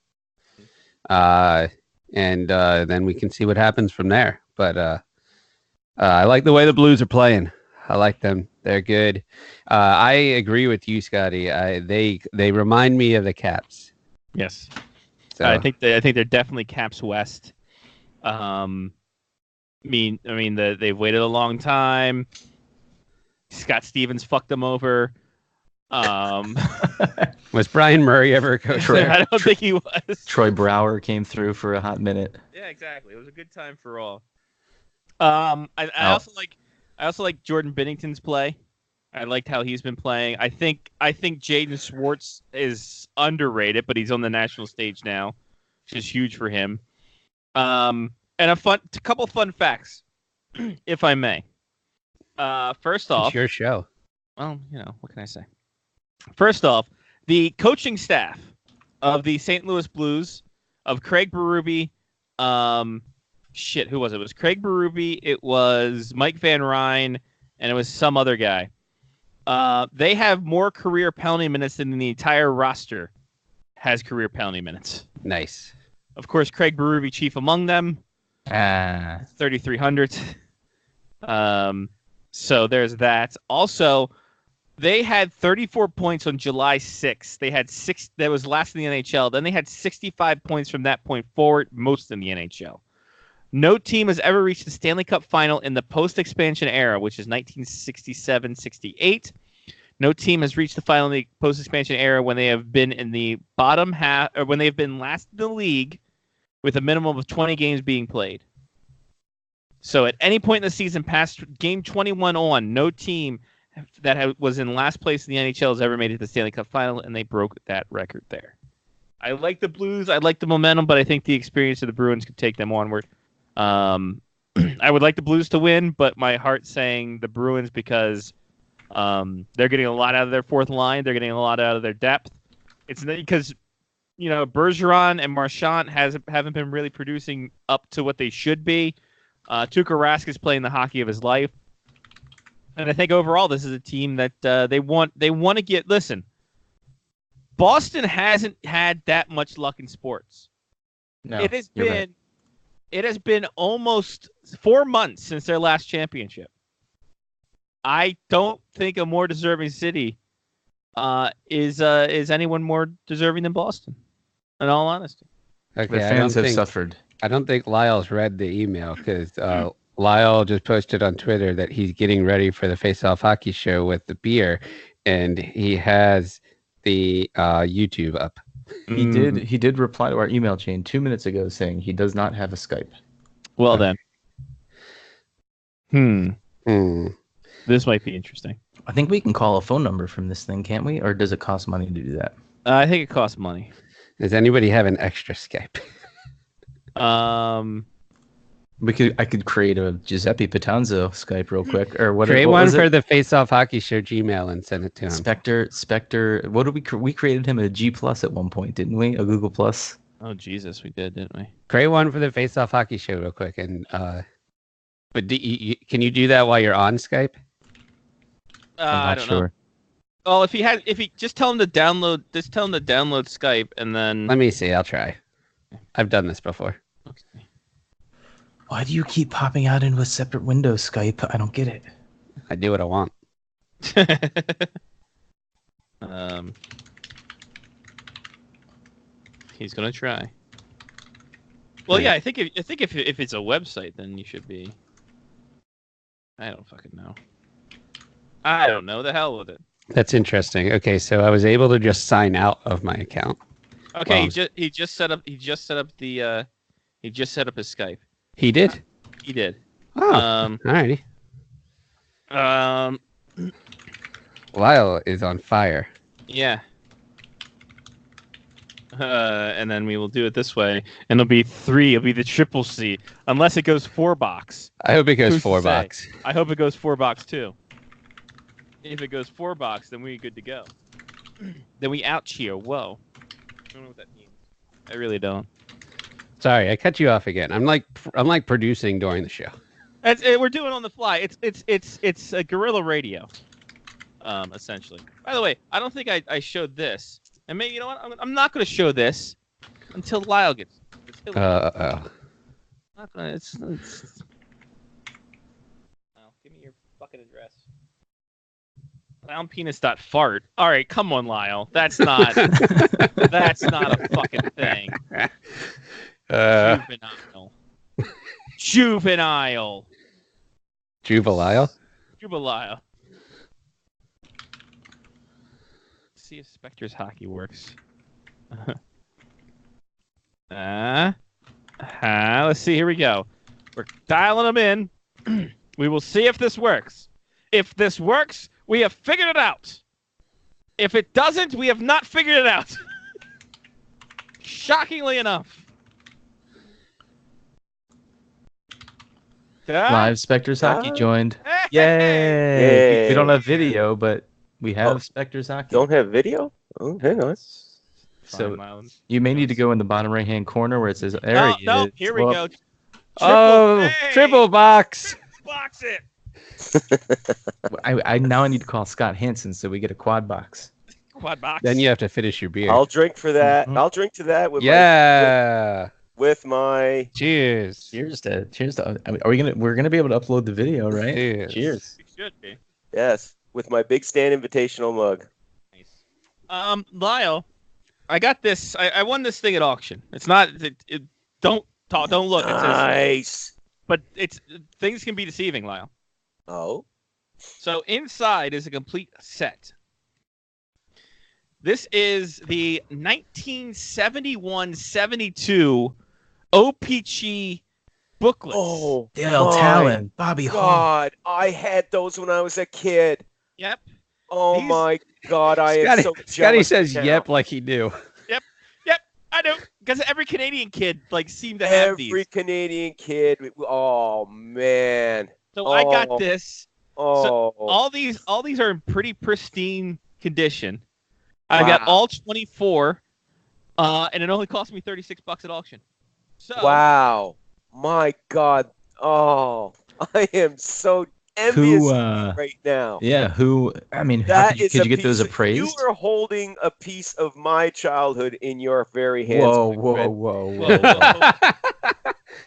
And then we can see what happens from there. But I like the way the Blues are playing. I like them. They're good. I agree with you, Scotty. They remind me of the Caps. Yes. So I think they're definitely Caps West. they've waited a long time. Scott Stevens fucked them over. Was Brian Murray ever a coach? I don't think he was. Troy Brower came through for a hot minute. Yeah, exactly. It was a good time for all. I also like Jordan Binnington's play. I liked how he's been playing. I think Jaden Schwartz is underrated, but he's on the national stage now, which is huge for him. And a couple fun facts, if I may. First off, it's your show. Well, what can I say? First off, the coaching staff of the St. Louis Blues of Craig Berube, who was it? It was Craig Berube, it was Mike Van Ryn, and it was some other guy. They have more career penalty minutes than the entire roster has career penalty minutes. Nice. Of course, Craig Berube chief among them. 3,300. So there's that. Also, they had 34 points on July 6th. They had that was last in the NHL. Then they had 65 points from that point forward, most in the NHL. No team has ever reached the Stanley Cup final in the post-expansion era, which is 1967-68. No team has reached the final in the post-expansion era when they have been in the bottom half, or when they have been last in the league with a minimum of 20 games being played. So at any point in the season past game 21 on, no team that was in last place in the NHL has ever made it to the Stanley Cup final, and they broke that record there. I like the Blues. I like the momentum, but I think the experience of the Bruins could take them onward. I would like the Blues to win, but my heart's saying the Bruins because they're getting a lot out of their fourth line. They're getting a lot out of their depth. It's because Bergeron and Marchand haven't been really producing up to what they should be. Tuukka Rask is playing the hockey of his life, and I think overall this is a team that they want to get. Listen, Boston hasn't had that much luck in sports. No, it has been almost 4 months since their last championship. I don't think a more deserving city is anyone more deserving than Boston. In all honesty, the fans have suffered. I don't think Lyle's read the email because Lyle just posted on Twitter that he's getting ready for the Face Off Hockey Show with the beer, and he has the YouTube up. He did reply to our email chain 2 minutes ago saying he does not have a Skype. Well then. This might be interesting. I think we can call a phone number from this thing, can't we? Or does it cost money to do that? I think it costs money. Does anybody have an extra Skype? I could create a Giuseppe Patanzo Skype real quick, or what? Create one for the Face Off Hockey Show Gmail and send it to him. Spectre. What did we created him a G Plus at one point, didn't we? A Google Plus. Oh Jesus, we did, didn't we? Create one for the Face Off Hockey Show real quick, and but can you do that while you're on Skype? I'm not sure. Well, if he just tell him to download Skype, and then let me see. I'll try. I've done this before. Okay. Why do you keep popping out into a separate window, Skype? I don't get it. I do what I want. He's gonna try. Well, yeah, I think if it's a website, then you should be. I don't fucking know. I don't know. The hell with it. That's interesting. Okay, so I was able to just sign out of my account. Okay, he just set up his Skype. He did. He did. Oh, alrighty. Lyle is on fire. Yeah. And then we will do it this way, and it'll be 3. It'll be the triple C, unless it goes 4 box. I hope it goes 4 box. I hope it goes 4 box too. If it goes 4 box, then we're good to go. Then we out cheer. Whoa. I don't know what that means. I really don't. Sorry, I cut you off again. I'm like producing during the show. We're doing on the fly. It's a guerrilla radio, essentially. By the way, I don't think I showed this. And maybe, you know what? I'm not going to show this until Lyle gets. Not gonna. It's Lyle, give me your fucking address. Lounpenis.fart. All right, come on, Lyle. That's not. That's not a fucking thing. Juvenile. Juvenile. Juvenile. Juvenile. See if Spectre's hockey works. Let's see. Here we go. We're dialing them in. We will see if this works. If this works, we have figured it out. If it doesn't, we have not figured it out. Shockingly enough. Live Spectre's Hockey joined. Hey! Yay! We don't have video, but we have Spectre's Hockey. Don't have video? Oh, hang on. So you may need to go in the bottom right-hand corner where it says No, area. here we go. Triple box. Box it. I now need to call Scott Hansen so we get a quad box. Quad box. Then you have to finish your beer. I'll drink for that. I'll drink to that with with my cheers. Cheers to. Are we gonna? We're gonna be able to upload the video, right? Cheers. We should be. Yes, with my Big Stand Invitational mug. Nice. Lyle, I got this. I won this thing at auction. It's not. Don't look. Nice. But things can be deceiving, Lyle. Oh. So inside is a complete set. This is the 1971-72 OPG booklet. Oh, Dale Talon, Bobby Hall. God, I had those when I was a kid. Yep. Oh my God, I am so jealous. Scotty says now. yep like he knew. Yep, I do. Because every Canadian kid seemed to have these. Every Canadian kid. Oh man. So I got this. Oh. So all these are in pretty pristine condition. I got all 24, and it only cost me $36 at auction. So wow, my God! Oh, I am so envious of you right now. Yeah, I mean, That could you get those appraised? You are holding a piece of my childhood in your very hands. Whoa.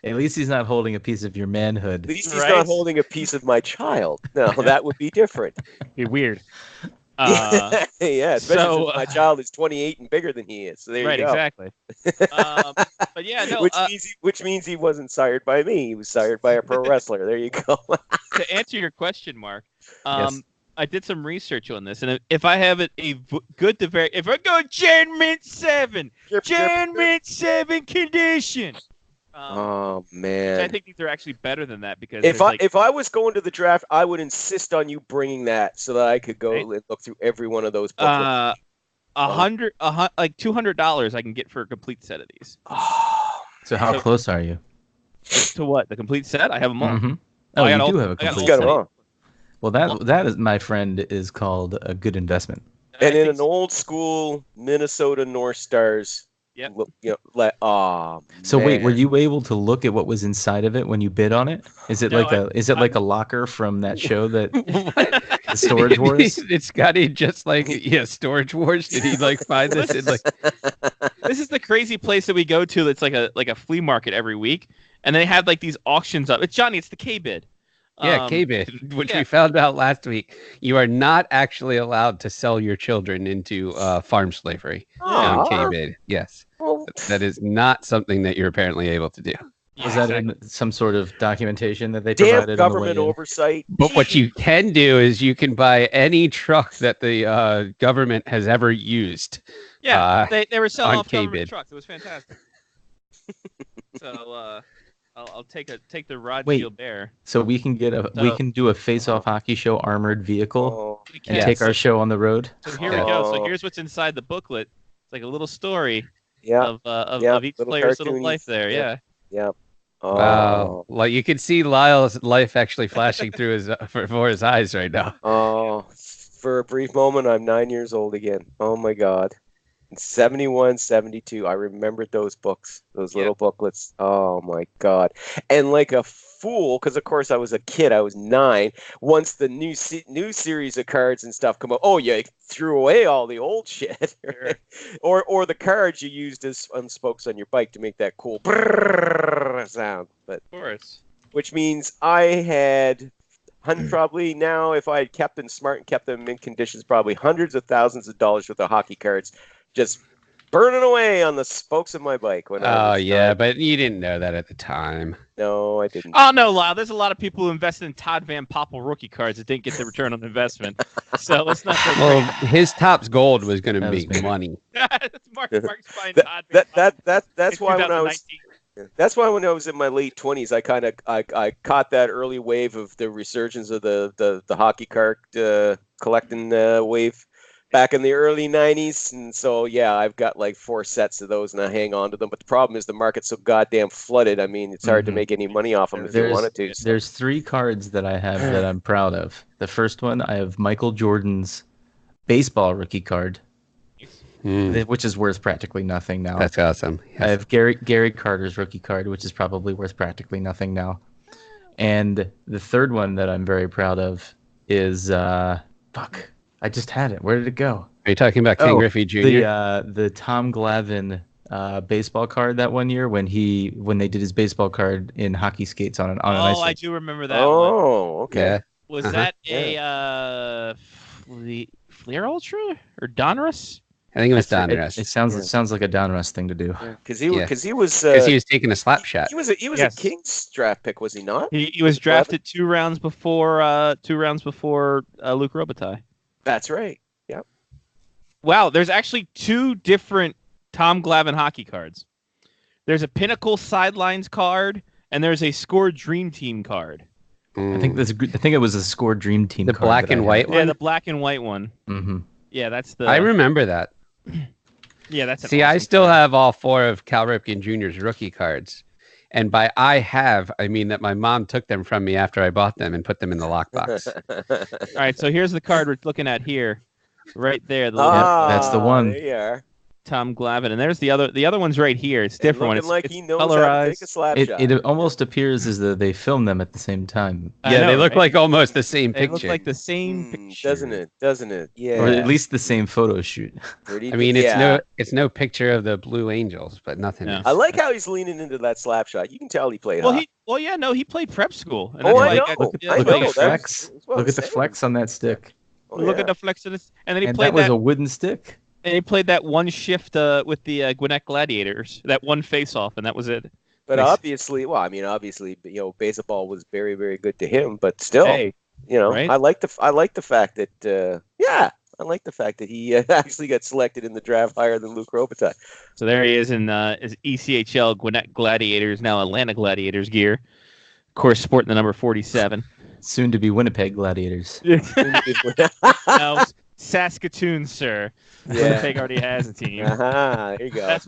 At least he's not holding a piece of your manhood. At least he's not holding a piece of my child. No, that would be different. Be weird. Yeah, especially since my child is 28 and bigger than he is. So there you go. Right, exactly. But yeah, no. Which means he wasn't sired by me. He was sired by a pro wrestler. There you go. To answer your question, Mark, Yes. I did some research on this, and if I have it if I go Gen Mint 7 condition. Oh man! I think these are actually better than that because if I was going to the draft, I would insist on you bringing that so that I could go and look through every one of those booklets. $200 I can get for a complete set of these. So how close are you? To what? The complete set? I have them all. Mm-hmm. Oh, you do have a complete set. Well, that is, my friend, is called a good investment. And in an old school Minnesota North Stars. Yep. So wait, were you able to look at what was inside of it when you bid on it? Is it like a locker from that show that the Storage Wars? It's Scotty just like Storage Wars. Did he find this? This is the crazy place that we go to. That's like a flea market every week, and they have these auctions up. It's Johnny. It's the K-bid. Yeah, K-bid, which we found out last week. You are not actually allowed to sell your children into farm slavery on K-bid. Yes. That is not something that you're apparently able to do. Was that in some sort of documentation that they provided? Damn government oversight. But what you can do is you can buy any truck that the government has ever used. Yeah, they were selling off government K-bid. trucks. It was fantastic. So I'll take the Rod Gilbert. So we can do a face-off hockey show armored vehicle and take our show on the road. So here we go. So here's what's inside the booklet. It's like a little story. Of each player's little life there. Yeah. Oh. Wow. Like you can see Lyle's life actually flashing through before his eyes right now. Oh, for a brief moment, I'm 9 years old again. Oh my God. In 71, 72, I remembered those books, those little booklets. Oh my God. And like a fool, because of course I was a kid, I was 9. Once the new series of cards and stuff come up, you threw away all the old shit. Sure. or the cards you used as spokes on your bike to make that cool brrrr sound. But of course. Which means I had probably now, if I had kept them smart and kept them in conditions, probably hundreds of thousands of dollars worth of hockey cards just burning away on the spokes of my bike when I was but you didn't know that at the time. No, I didn't. Oh no, Lyle. There's a lot of people who invested in Todd Van Poppel rookie cards that didn't get the return on investment. So let's not go Well, crazy. his Topps Gold was going to That was make me. money. Mark's buying Todd Van That's in why when I was 2019. That's why when I was in my late 20s, I caught that early wave of the resurgence of the hockey card collecting wave back in the early 90s. And so, yeah, I've got like 4 sets of those and I hang on to them. But the problem is the market's so goddamn flooded. I mean, it's hard to make any money off them if you wanted to. So. There's 3 cards that I have that I'm proud of. The first one, I have Michael Jordan's baseball rookie card, which is worth practically nothing now. That's awesome. Yes. I have Gary Carter's rookie card, which is probably worth practically nothing now. And the third one that I'm very proud of is I just had it. Where did it go? Are you talking about Ken Griffey Jr.? The Tom Glavine baseball card that one year when they did his baseball card in hockey skates on an ice. I do remember that one. Oh, okay. Yeah. Was that a Fleer Ultra or Donruss? I think it was Donruss. It sounds like a Donruss thing to do. Because he was Because he was taking a slap shot. He was a Kings draft pick, was he not? He was drafted 2 rounds before Luc Robitaille. That's right. Yep. Wow, there's actually 2 different Tom Glavine hockey cards. There's a Pinnacle Sidelines card, and there's a Score Dream Team card. I think it was a Score Dream Team The card. black and white one? Yeah, the black and white one. Mm-hmm. Yeah, that's the. I remember that. Yeah, that's. See, I still have all 4 of Cal Ripken Jr.'s rookie cards. And by I mean that my mom took them from me after I bought them and put them in the lockbox. All right, so here's the card we're looking at here. Right there. That's the one. There you are. Tom Glavine. And there's the other one's right here. It's different. Looking like it's he knows colorized. how to take a slap shot. It almost appears as though they filmed them at the same time. Yeah, they look like almost the same They picture. look like the same picture. Doesn't it? Yeah. Or at least the same photo shoot. I mean, it's no picture of the Blue Angels, but nothing else. I like how he's leaning into that slap shot. You can tell he played. He played prep school. And I know. Look at the flex. Look at the flex on that stick. Look at the flex of this. And then he and played that was a wooden stick. And he played that one shift with the Gwinnett Gladiators, that one face-off, and that was it. But obviously, baseball was very, very good to him. But still, right? I like the fact that, I like the fact that he actually got selected in the draft higher than Luc Robitaille. So there he is in his ECHL Gwinnett Gladiators, now Atlanta Gladiators gear. Of course, sporting the number 47. Soon to be Winnipeg Gladiators. No, Saskatoon, sir. Yeah. Winnipeg already has a team. There you go. That's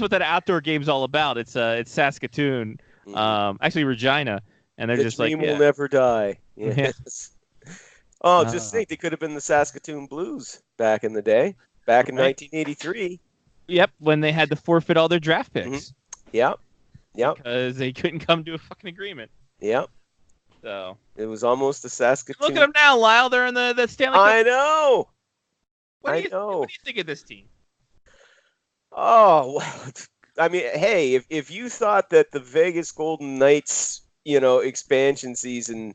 what that outdoor game's all about. It's Saskatoon, actually Regina, and they're just dream like will never die. Yes. Just think they could have been the Saskatoon Blues back in the day, back in 1983. Yep, when they had to forfeit all their draft picks. Mm-hmm. Yep. Because they couldn't come to a fucking agreement. Yep. So it was almost the Saskatoon. Look at them now, Lyle. They're in the Stanley Cup. I know. What do you think of this team? Oh, well, I mean, hey, if you thought that the Vegas Golden Knights, expansion season,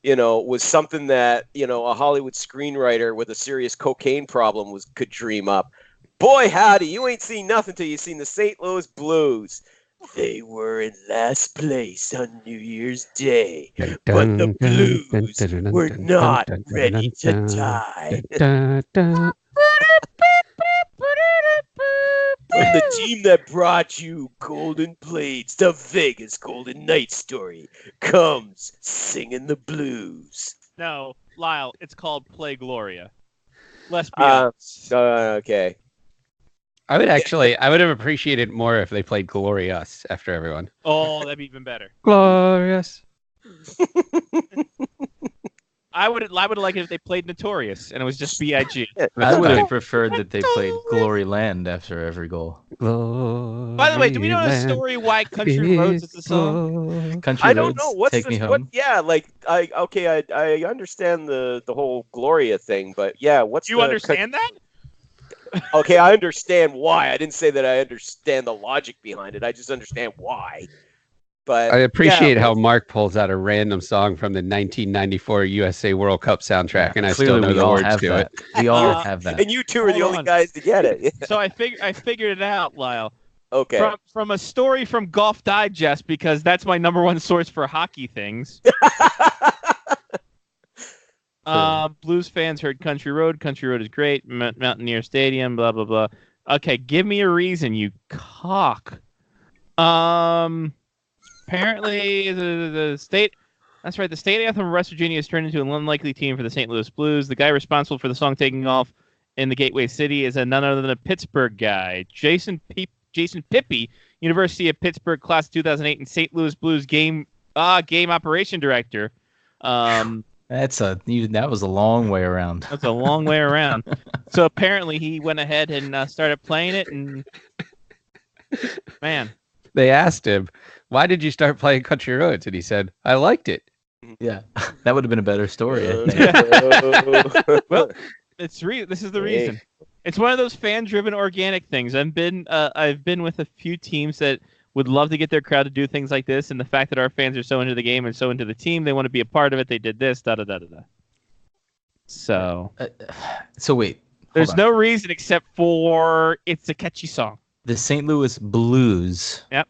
was something that, a Hollywood screenwriter with a serious cocaine problem could dream up, boy, howdy, you ain't seen nothing till you seen the St. Louis Blues. They were in last place on New Year's Day, but the Blues were not ready to die. From the team that brought you Golden Blades, the Vegas Golden Knights story, comes Singing the Blues. No, Lyle, it's called Play Gloria. Let's be honest. Okay. I would have appreciated more if they played Glorious after everyone. Oh, that'd be even better. Glorious. I would like it if they played Notorious and it was just B.I.G. I would have preferred that they played Glory Land after every goal. Glory By the way, do we know the story why Country Roads is the song? Country I don't Roads, know. What's Take Me Home. I understand the whole Gloria thing, but yeah, what's Do you understand that? Okay, I understand why. I didn't say that I understand the logic behind it. I just understand why. But I appreciate yeah, how Mark pulls out a random song from the 1994 USA World Cup soundtrack, and I still Clearly, know we the all words have to that. it. We all have that. and you two are the Hold only on. guys to get it. So I figured it out, Lyle. Okay. From a story from Golf Digest, because that's my number one source for hockey things. Blues fans heard Country Road. Country Road is great. Mountaineer Stadium. Blah blah blah. Okay, give me a reason, you cock. Apparently the state. That's right. The state anthem of West Virginia has turned into an unlikely team for the St. Louis Blues. The guy responsible for the song taking off in the Gateway City is none other than a Pittsburgh guy, Jason Pippy, University of Pittsburgh, class of 2008, and St. Louis Blues game operation director. That was a long way around. That's a long way around. So apparently he went ahead and started playing it, and man, They asked him, "Why did you start playing Country Roads?" And he said, "I liked it." Yeah, that would have been a better story. I think. well, this is the reason. It's one of those fan-driven organic things. I've been with a few teams that would love to get their crowd to do things like this, and the fact that our fans are so into the game and so into the team, they want to be a part of it. They did this, da da da da da. So wait, there's no reason except for it's a catchy song. The St. Louis Blues. Yep.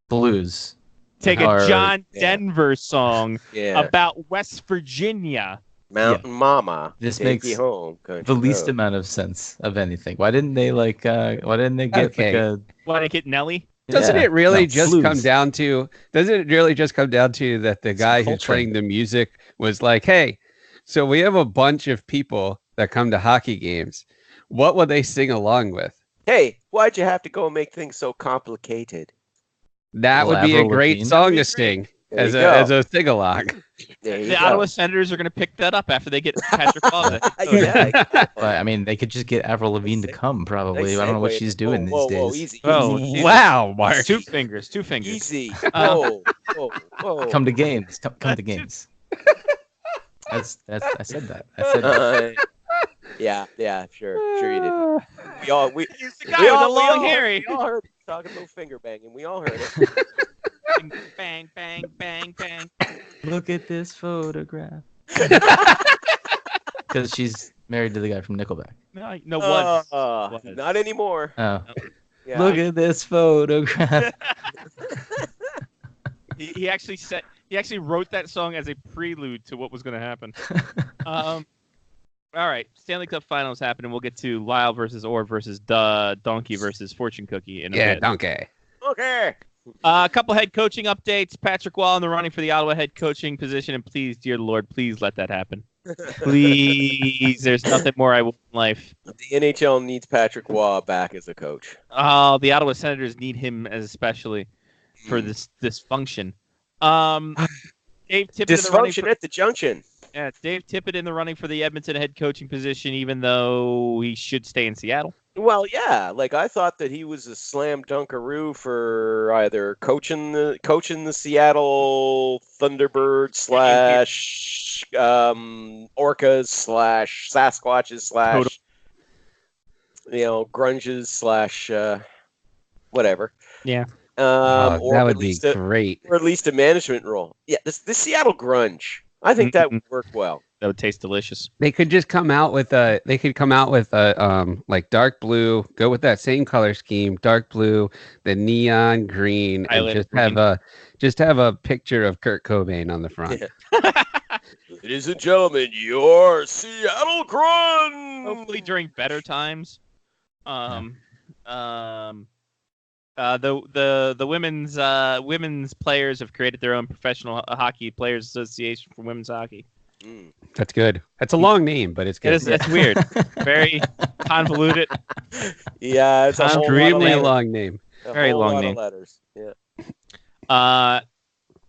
Blues. Take a John Denver song Yeah. about West Virginia. Mountain Mama. This take makes you home, the least amount of sense of anything. Why didn't they get Okay. Why didn't I get Nelly? Doesn't Yeah. it really No, just blues. come down to? Doesn't it really just come down to that the guy who's culture. playing the music was like, "Hey, so we have a bunch of people that come to hockey games. What will they sing along with?" Hey, why'd you have to go and make things so complicated? That would be a Avril great Lavigne. song That'd to be sing There as you a go. as a sing along. There you The go. Ottawa Senators are going to pick that up after they get Patrick Waugh. Yeah. But I mean, they could just get Avril Lavigne to come. Probably. I don't know what she's doing whoa, these whoa, days. easy. Oh, easy, Wow, Mark. Two fingers. easy. Whoa, whoa. Come to games. Come to games. I said that. I said that. Yeah, sure you did. We He's the guy with the long hair. We all heard him talking about finger banging. We all heard it. Bang, bang, bang, bang. Look at this photograph. Because she's married to the guy from Nickelback. No, was. Not anymore. Oh. Yeah. Look at this photograph. He actually wrote that song as a prelude to what was going to happen. All right, Stanley Cup Finals happen, and we'll get to Lyle versus Orr versus Donkey versus Fortune Cookie in a bit. Donkey. Okay. A couple head coaching updates. Patrick Waugh in the running for the Ottawa head coaching position, and please, dear Lord, please let that happen. Please, there's nothing more I want in life. The NHL needs Patrick Waugh back as a coach. The Ottawa Senators need him especially for this function. Dave Tippett Dysfunction at the junction. Yeah, Dave Tippett in the running for the Edmonton head coaching position, even though he should stay in Seattle. Well, yeah, like I thought that he was a slam dunkaroo for either coaching the Seattle Thunderbirds / Orcas / Sasquatches / grunges / whatever. Yeah. Or that at would be least great. or at least a management role. Yeah, this Seattle grunge. I think that would work well. That would taste delicious. They could just come out with a. They could come out with a like dark blue. Go with that same color scheme, dark blue, the neon green, Violet and green. just have a picture of Kurt Cobain on the front. Yeah. Ladies and gentlemen, your Seattle grunge. Hopefully during better times. The women's players have created their own professional hockey players association for women's hockey. That's good. That's a long name, but it's good. It's weird. Very convoluted. Yeah, it's a whole lot of Extremely letters. long name. Very whole long lot name. of letters. Yeah.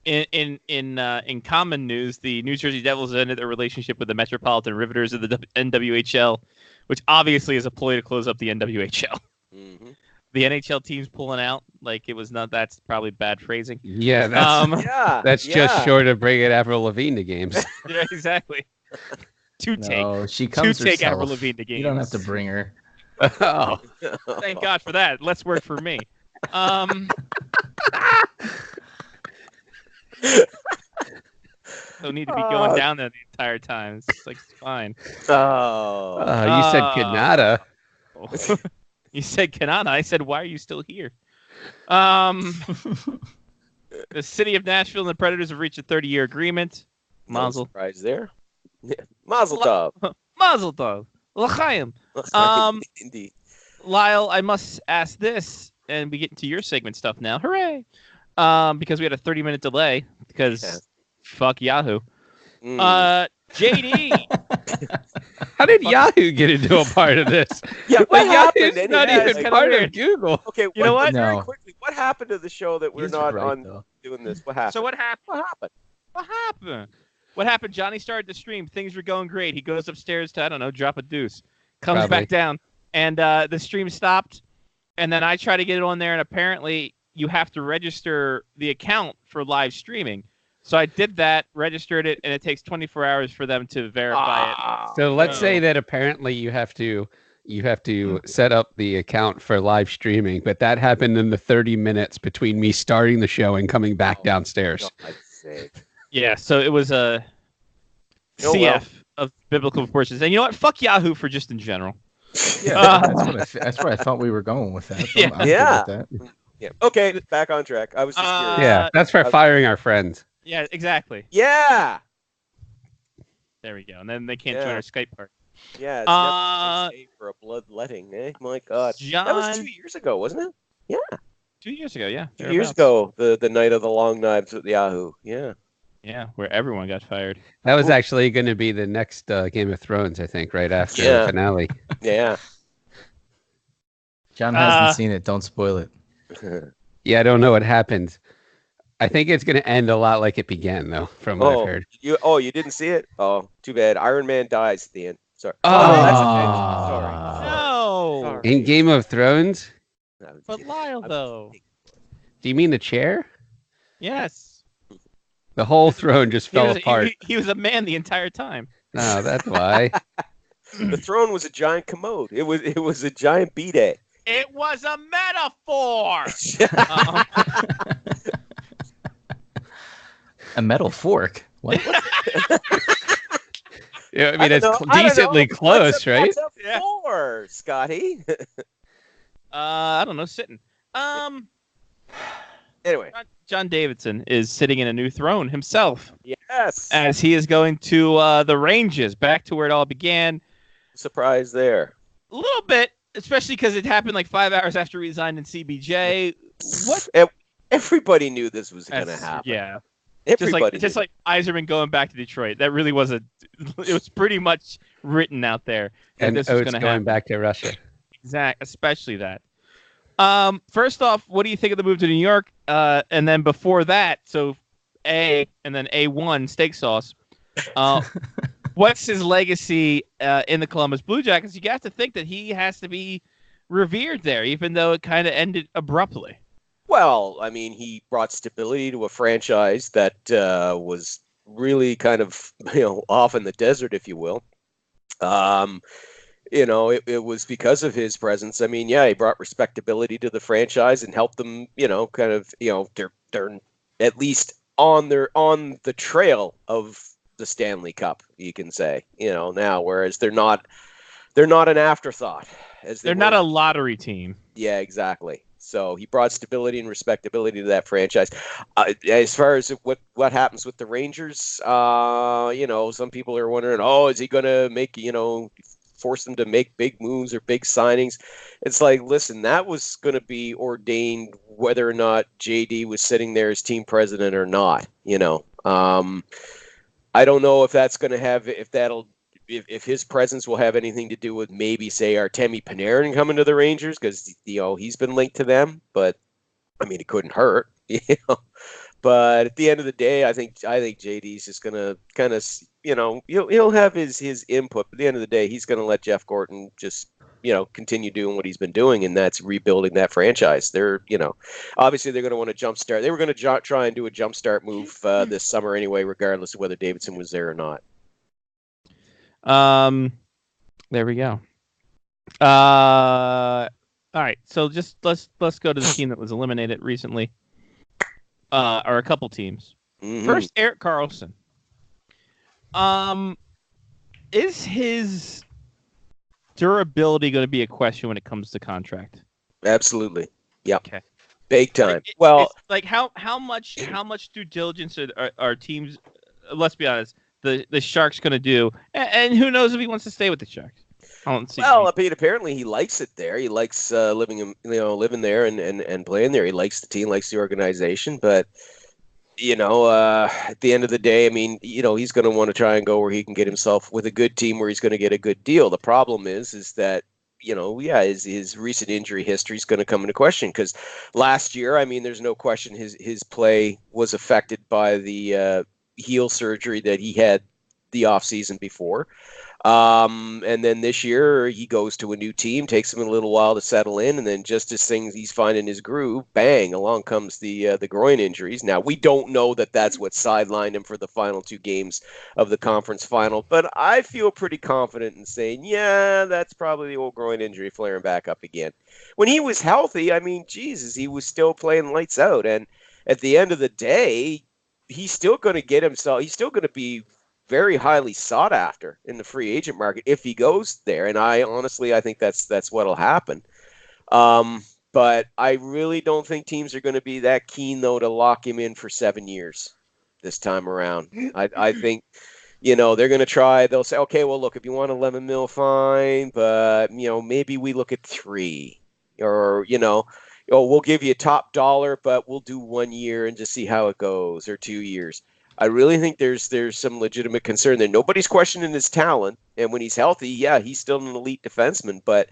In common news, the New Jersey Devils ended their relationship with the Metropolitan Riveters of the NWHL, which obviously is a ploy to close up the NWHL. Mm-hmm. The NHL team's pulling out, like it was not. That's probably bad phrasing. Yeah, that's Yeah, that's just short of bringing Avril Lavigne to games. Yeah, exactly. No, she comes take herself. Avril Lavigne to games. You don't have to bring her. Thank God for that. Less work for me. Don't need to be going down there the entire time. It's like it's fine. Oh. You said Kanata. You said Kanata. I said, why are you still here? The city of Nashville and the Predators have reached a 30-year agreement. No Mazel. surprise there. Yeah. Mazel tov. Mazel tov. L'chaim. Indeed. Lyle, I must ask this, and we get into your segment stuff now. Hooray! Because we had a 30-minute delay because fuck Yahoo. JD. How did Yahoo get into a part of this? Yeah, what happened? Yahoo's not even part of Google. Okay, You know what? Very No. quickly, what happened to the show that we're He's not right, on though. doing this? What happened? So what happened? What happened? What happened? What happened? Johnny started the stream. Things were going great. He goes upstairs to, I don't know, drop a deuce. Comes Probably. back down. And the stream stopped. And then I try to get it on there. And apparently you have to register the account for live streaming. So I did that, registered it, and it takes 24 hours for them to verify it. So let's say that apparently you have to set up the account for live streaming, but that happened in the 30 minutes between me starting the show and coming back downstairs. God's sake. Yeah, so it was a Oh, CF well. of biblical proportions. And you know what? Fuck Yahoo for just in general. Yeah, that's where I thought we were going with that. Yeah. I'm good Yeah. with that. Yeah. Okay, back on track. I was just curious. Yeah, that's for firing our friends. Yeah, exactly. Yeah. There we go. And then they can't join Yeah. our Skype part. Yeah. It's nothing to say for a bloodletting, eh? My God. That was 2 years ago, wasn't it? Yeah. 2 years ago, yeah. 2 years ago, the night of the long knives with Yahoo. Yeah. Yeah, where everyone got fired. That was actually going to be the next Game of Thrones, I think, right after the finale. Yeah. John hasn't seen it. Don't spoil it. Yeah, I don't know what happened. I think it's going to end a lot like it began, though, from what I've heard. You didn't see it? Oh, too bad. Iron Man dies at the end. Sorry. Oh. That's Sorry. No! Sorry. In Game of Thrones? But Lyle, though. Do you mean the chair? Yes. The whole throne just fell apart. He was a man the entire time. No, that's why. The throne was a giant commode. It was a giant bidet. It was a metaphor! A metal fork. What? Yeah, I mean, it's decently close, right? What's up for, Scotty? I don't know, sitting. Anyway. John Davidson is sitting in a new throne himself. Yes. As he is going to the ranges, back to where it all began. Surprise there. A little bit, especially because it happened like 5 hours after he resigned in CBJ. What? Everybody knew this was going to happen. Yeah. Everybody Just like Yzerman going back to Detroit. That really was it was pretty much written out there that And this was Oates going to going happen. back to Russia. Exactly, especially that. First off, what do you think of the move to New York? And then before that, so A and then A1 steak sauce. What's his legacy in the Columbus Blue Jackets? You have to think that he has to be revered there, even though it kind of ended abruptly. Well, I mean, he brought stability to a franchise that was really kind of, off in the desert, if you will. It was because of his presence. I mean, yeah, he brought respectability to the franchise and helped them, they're at least on the trail of the Stanley Cup, you can say, now, whereas they're not an afterthought. They're not a lottery team. Yeah, exactly. So he brought stability and respectability to that franchise. As far as what happens with the Rangers, some people are wondering, is he going to make, force them to make big moves or big signings? It's like, listen, that was going to be ordained whether or not JD was sitting there as team president or not. I don't know if that's going to have, if his presence will have anything to do with maybe, say, Artemi Panarin coming to the Rangers, because he's been linked to them. But I mean, it couldn't hurt, But at the end of the day, I think JD's just gonna kind of, he'll have his input. But at the end of the day, he's gonna let Jeff Gorton just continue doing what he's been doing, and that's rebuilding that franchise. They're obviously they're going to want to jumpstart. They were going to try and do a jumpstart move this summer anyway, regardless of whether Davidson was there or not. There we go. All right, so just let's go to the team that was eliminated recently, or a couple teams. First, Erik Karlsson. Is his durability going to be a question when it comes to contract? Absolutely. Yep. Okay. Big time. It's like how much due diligence are teams? Let's be honest. The Sharks going to do, and who knows if he wants to stay with the Sharks? I don't see. Well, apparently he likes it there. He likes living there and playing there. He likes the team, likes the organization, but. At the end of the day, I mean, he's going to want to try and go where he can get himself with a good team where he's going to get a good deal. The problem is that, his recent injury history is going to come into question because last year, I mean, there's no question his play was affected by the heel surgery that he had the offseason before. And then this year he goes to a new team, takes him a little while to settle in, and then just as he's finding his groove, bang, along comes the groin injuries. Now we don't know that that's what sidelined him for the final 2 games of the conference final, but I feel pretty confident in saying, yeah, that's probably the old groin injury flaring back up again. When he was healthy, I mean, Jesus, he was still playing lights out, and at the end of the day, he's still going to get himself. He's still going to be very highly sought after in the free agent market if he goes there. And I think that's what'll happen. But I really don't think teams are going to be that keen though to lock him in for 7 years this time around. I think, they're going to try, they'll say, okay, well, look, if you want 11 mil, fine, but maybe we look at 3 or, we'll give you top dollar, but we'll do 1 year and just see how it goes, or 2 years. I really think there's some legitimate concern there. Nobody's questioning his talent, and when he's healthy, yeah, he's still an elite defenseman. But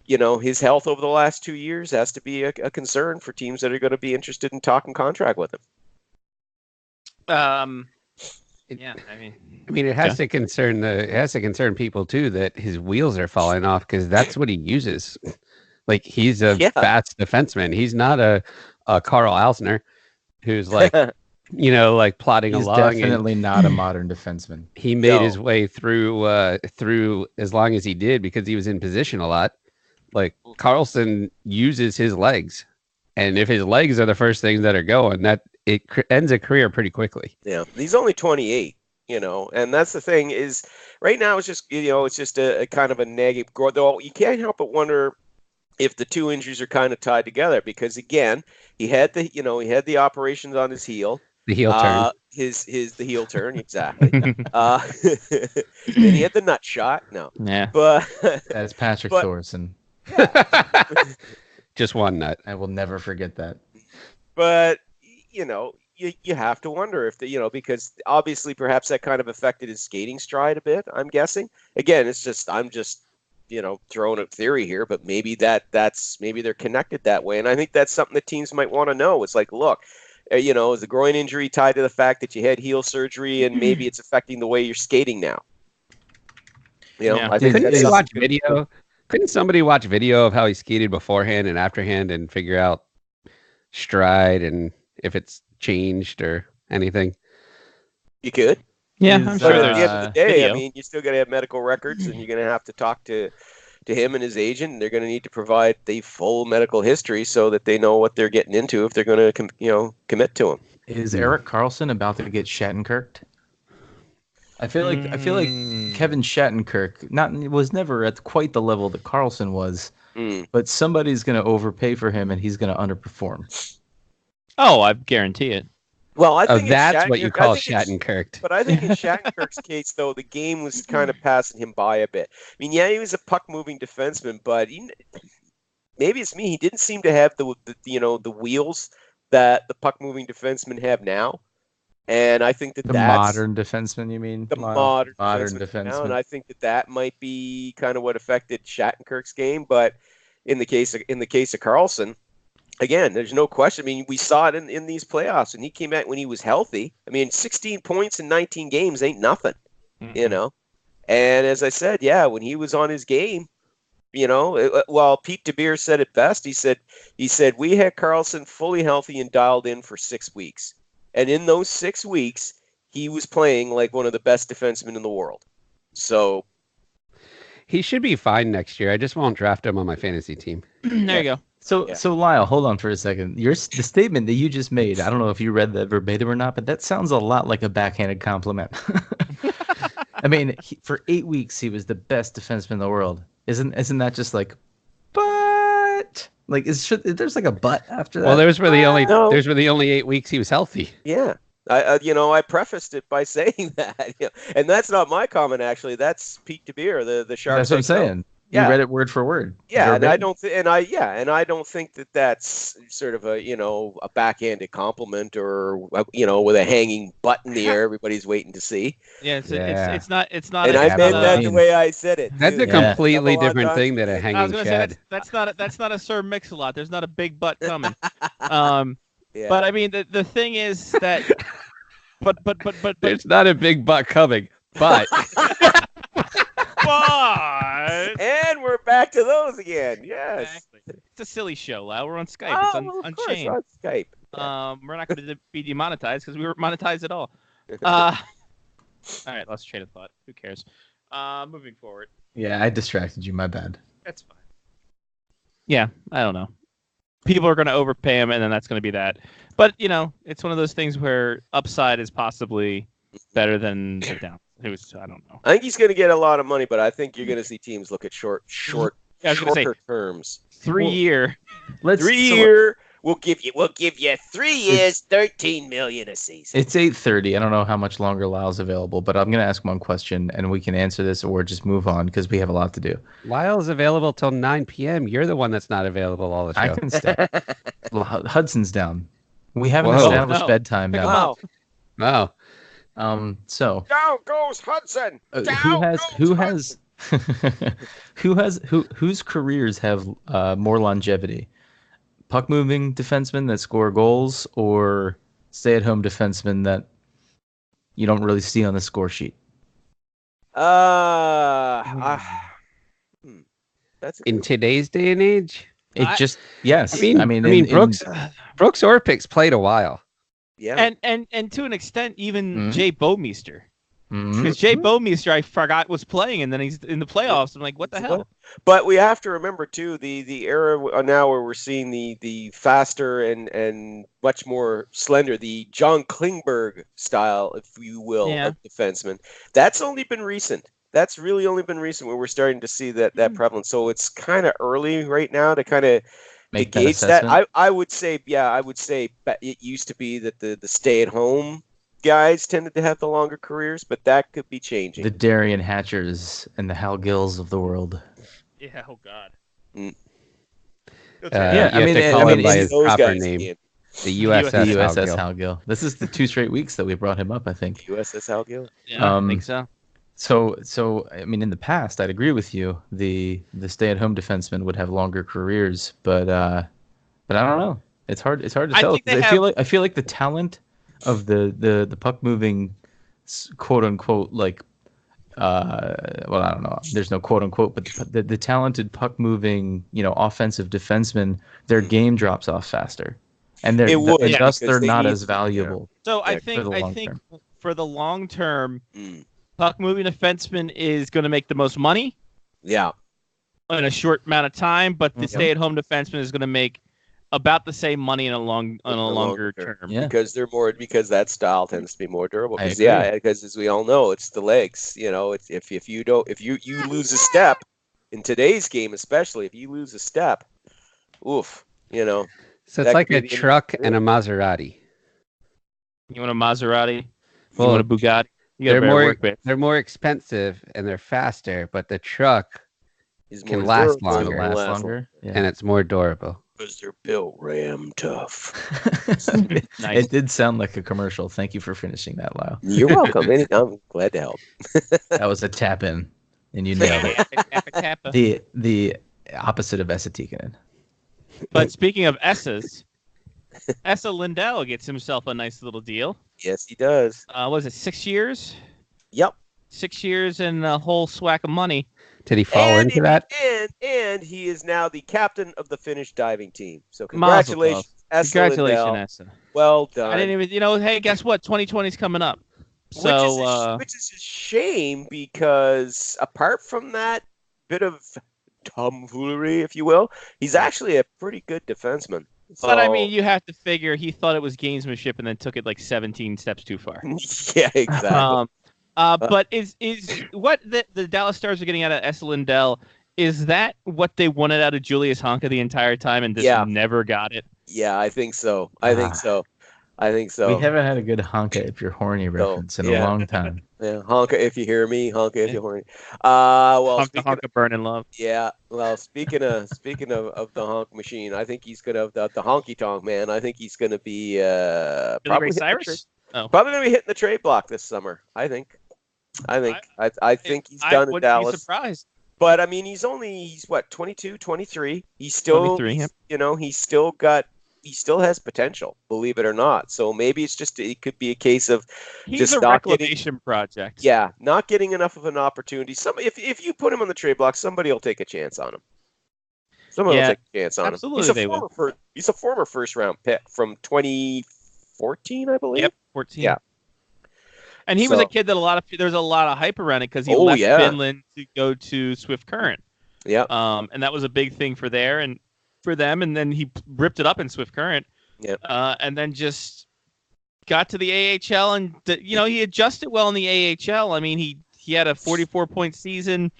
his health over the last 2 years has to be a concern for teams that are going to be interested in talking contract with him. Yeah, I mean, it has to concern people too that his wheels are falling off because that's what he uses. Like he's a fast defenseman. He's not a Carl Alsner who's like. Like plodding He's along. He's definitely not a modern defenseman. He made his way through as long as he did because he was in position a lot. Like Karlsson uses his legs, and if his legs are the first things that are going, that it ends a career pretty quickly. Yeah, he's only 28. And that's the thing is right now it's just it's just a kind of a negative growth. Though you can't help but wonder if the 2 injuries are kind of tied together because again he had the operations on his heel. The heel turn. The heel turn, exactly. And he had the nut shot. No. Yeah. But that's Patrick Thorson. Just one nut. I will never forget that. But you have to wonder if because obviously perhaps that kind of affected his skating stride a bit, I'm guessing. Again, I'm just throwing a theory here, but maybe maybe they're connected that way. And I think that's something that teams might want to know. It's like, look, is the groin injury tied to the fact that you had heel surgery and maybe it's affecting the way you're skating now? I think Couldn't somebody watch video of how he skated beforehand and afterhand and figure out stride and if it's changed or anything? You could. Yeah, I'm sure At there's the end of the day, video. I mean, you still got to have medical records and you're going to have to talk to him and his agent, and they're going to need to provide the full medical history so that they know what they're getting into if they're going to, commit to him. Is Erik Karlsson about to get Shattenkirked? I feel like Kevin Shattenkirk was never at quite the level that Karlsson was, but somebody's going to overpay for him and he's going to underperform. Oh, I guarantee it. Well, I think that's what you call Shattenkirked. But I think in Shattenkirk's case, though, the game was kind of passing him by a bit. I mean, yeah, he was a puck-moving defenseman, but maybe it's me. He didn't seem to have the wheels that the puck-moving defensemen have now. And I think that's modern defenseman. You mean the modern defenseman? Now, and I think that might be kind of what affected Shattenkirk's game. But in the case of Karlsson. Again, there's no question. I mean, we saw it in these playoffs, and he came out when he was healthy. I mean, 16 points in 19 games ain't nothing, And as I said, yeah, when he was on his game, well, Pete DeBeer said it best. He said we had Karlsson fully healthy and dialed in for 6 weeks, and in those 6 weeks, he was playing like one of the best defensemen in the world. So he should be fine next year. I just won't draft him on my fantasy team. There you go. So Lyle, hold on for a second. The statement that you just made, I don't know if you read that verbatim or not, but that sounds a lot like a backhanded compliment. I mean, for 8 weeks he was the best defenseman in the world. Isn't that just like, but like there's like a but after that? Well, those were the only No. those were the only 8 weeks he was healthy. Yeah. I prefaced it by saying that, and that's not my comment. Actually, that's Pete DeBeer, the sharp. That's what I'm saying. Yeah. You read it word for word. Yeah, and verbatim. I don't think that that's sort of a backhanded compliment or with a hanging butt in the air everybody's waiting to see. Yeah, it's not. And I meant that the way I said it. That's too. a completely Double different entendre. thing than a I was hanging gonna chad. say that's not a Sir Mix-a-Lot. There's not a big butt coming. Yeah. But I mean the thing is that. But There's not a big butt coming, but And we're back to those again. Yes. Exactly. It's a silly show, Lau. We're on Skype. Oh, It's well, of course, Unchained. on Skype. We're not going to be demonetized because we were monetized at all. All right, lost train of thought. Who cares? Moving forward. Yeah, I distracted you. My bad. That's fine. Yeah, I don't know. People are going to overpay him, and then that's going to be that. But, it's one of those things where upside is possibly better than the down. I don't know. I think he's going to get a lot of money, but I think you're going to see teams look at shorter Yeah, I was gonna say, terms. 3 year. Let's 3 year. We'll give you 3 years, 13 million a season. It's 8:30. I don't know how much longer Lyle's available, but I'm gonna ask one question and we can answer this or just move on because we have a lot to do. Lyle's available till 9 p.m. You're the one that's not available all the show. I can stay. Hudson's down. We haven't Whoa. established bedtime Pick 'em now. up. Oh, So Down goes Hudson. whose careers have more longevity? Puck moving defensemen that score goals or stay at home defensemen that you don't really see on the score sheet? That's in today's day and age, Yes. I mean, Brooks Orpik's played a while. yeah. And to an extent, even Mhm. Jay Bouwmeester. Mhm. Because Jay Bouwmeester, I forgot, was playing, and then he's in the playoffs. I'm like, what the hell? But we have to remember too the era now where we're seeing the faster and much more slender, the John Klingberg style, if you will, Yeah. of defenseman. That's only been recent. That's really only been recent where we're starting to see that prevalence. So it's kind of early right now to kind of Make that gauge that. assessment? I would say it used to be that the stay at home guys tended to have the longer careers, but that could be changing. The Darian Hatchers and the Hal Gills of the world. Yeah. Oh God. Yeah, I mean, to call him by it's his those proper guys name, again. the USS, The USS Hal Gill. Hal Gill. This is the 2 straight weeks that we brought him up, I think. USS Hal Gill. Yeah, I think so. So I mean, in the past, I'd agree with you. The stay-at-home defensemen would have longer careers, but I don't know. It's hard to I tell. think they I feel like the talent of the puck moving, quote unquote, like, well, I don't know. There's no quote unquote, but the talented puck moving, offensive defensemen, their game drops off faster, and It would, and thus because they're they not need as valuable. So I Yeah, think for the long term. for the long term, Mm. puck moving defenseman is going to make the most money Yeah. in a short amount of time, but the Mhm. stay-at-home defenseman is going to make about the same money in a longer term. Yeah. Because because that style tends to be more durable. I Because as we all know, it's the legs. If you lose a step in today's game, especially if you lose a step, oof. So it's That like could a be the end truck of the and a Maserati. You want a Maserati? Well, you want a Bugatti? You got a They're better more work bit. they're more expensive and they're faster, but the truck Is can more last durable, longer. it'll Last longer. Yeah. and it's more durable. because they're built ram tough. Nice. It did sound like a commercial. Thank you for finishing that, Lyle. You're welcome. I'm glad to help. That was a tap in, and you nailed it. Kappa, Kappa. The opposite of Essetikanen. But speaking of S's, Essa Lindell gets himself a nice little deal. Yes, he does. What is it, 6 years? Yep. 6 years and a whole swack of money. Did he fall into that? And he is now the captain of the Finnish diving team. So Mazel congratulations, tov. Essa Lindell. Congratulations, Essa. Well done. I didn't even, hey, guess what? 2020 is coming up. So, which is a shame because apart from that bit of tomfoolery, if you will. He's actually a pretty good defenseman. So, But I mean, you have to figure he thought it was gamesmanship and then took it like 17 steps too far. yeah, exactly. But is what the Dallas Stars are getting out of Esa Lindell, is that what they wanted out of Julius Honka the entire time and just never got it? Yeah, I think so. I think so. We haven't had a good Honka if you're horny reference in a long time. Yeah, Honka if you hear me, Honka if you're horny. Well, Honka burn in love. Yeah, well, speaking of the honk machine, I think he's gonna the honky tonk man. I think he's gonna be probably Cyrus. Probably gonna be hitting the trade block this summer. I think he's done in Dallas. Be surprised. But I mean, he's what, 22, 23. He's still 23, he still has potential, believe it or not. So maybe it could be a case of he's a reclamation project. Yeah, not getting enough of an opportunity. If you put him on the trade block, somebody will take a chance on him. Somebody will take a chance on him. He's a former first round pick from 2014, I believe. Yep, 14. Yeah. And he was a kid that there's a lot of hype around it because he left Finland to go to Swift Current. Yeah. And that was a big thing for them, and then he ripped it up in Swift Current. Yeah. And then just got to the AHL, and he adjusted well in the AHL. I mean, he had a 44-point season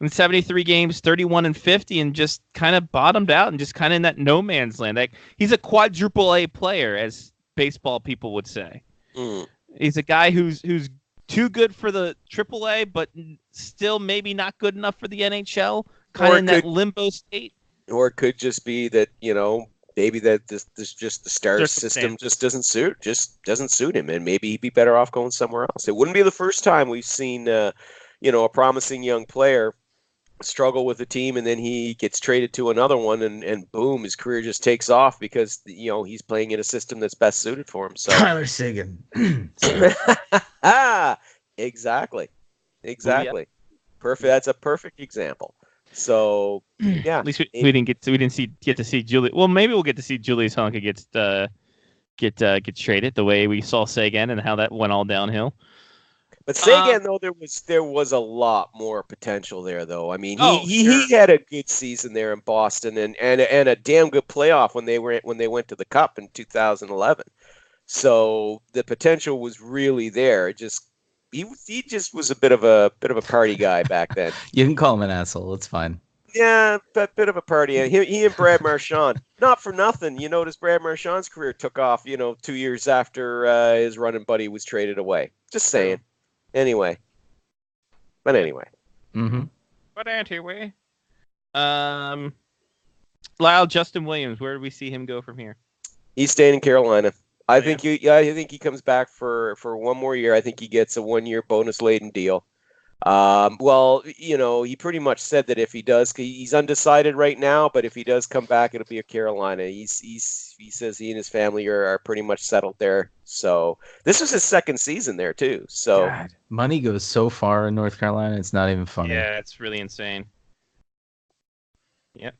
in 73 games, 31-50, and just kind of bottomed out and just kind of in that no man's land. Like, he's a quadruple A player, as baseball people would say. Mm. He's a guy who's too good for the AAA, but still maybe not good enough for the NHL. Kind of in that limbo state. Or it could just be that maybe that this just the Stars system just doesn't suit him, and maybe he'd be better off going somewhere else. It wouldn't be the first time we've seen a promising young player struggle with the team, and then he gets traded to another one, and boom, his career just takes off because he's playing in a system that's best suited for him. So Tyler Seguin. Exactly. Perfect. That's a perfect example. So yeah, at least we didn't get to see Julius. Well, maybe we'll get to see Julius Honka get traded the way we saw Seguin and how that went all downhill. But Seguin, though, there was a lot more potential there, though. I mean, he had a good season there in Boston and a damn good playoff when they went to the Cup in 2011. So the potential was really there. He just was a bit of a party guy back then. You can call him an asshole. It's fine. Yeah, a bit of a party. And he and Brad Marchand, not for nothing. You notice Brad Marchand's career took off, 2 years after his running buddy was traded away. Just saying. Anyway. Mm-hmm. But anyway. Lyle, Justin Williams, where do we see him go from here? He's staying in Carolina. I think he comes back for one more year. I think he gets a 1-year bonus-laden deal. He pretty much said that if he does, he's undecided right now, but if he does come back, it'll be a Carolina. He says he and his family are pretty much settled there. So this was his second season there too. So God, money goes so far in North Carolina, it's not even funny. Yeah, it's really insane. Yep.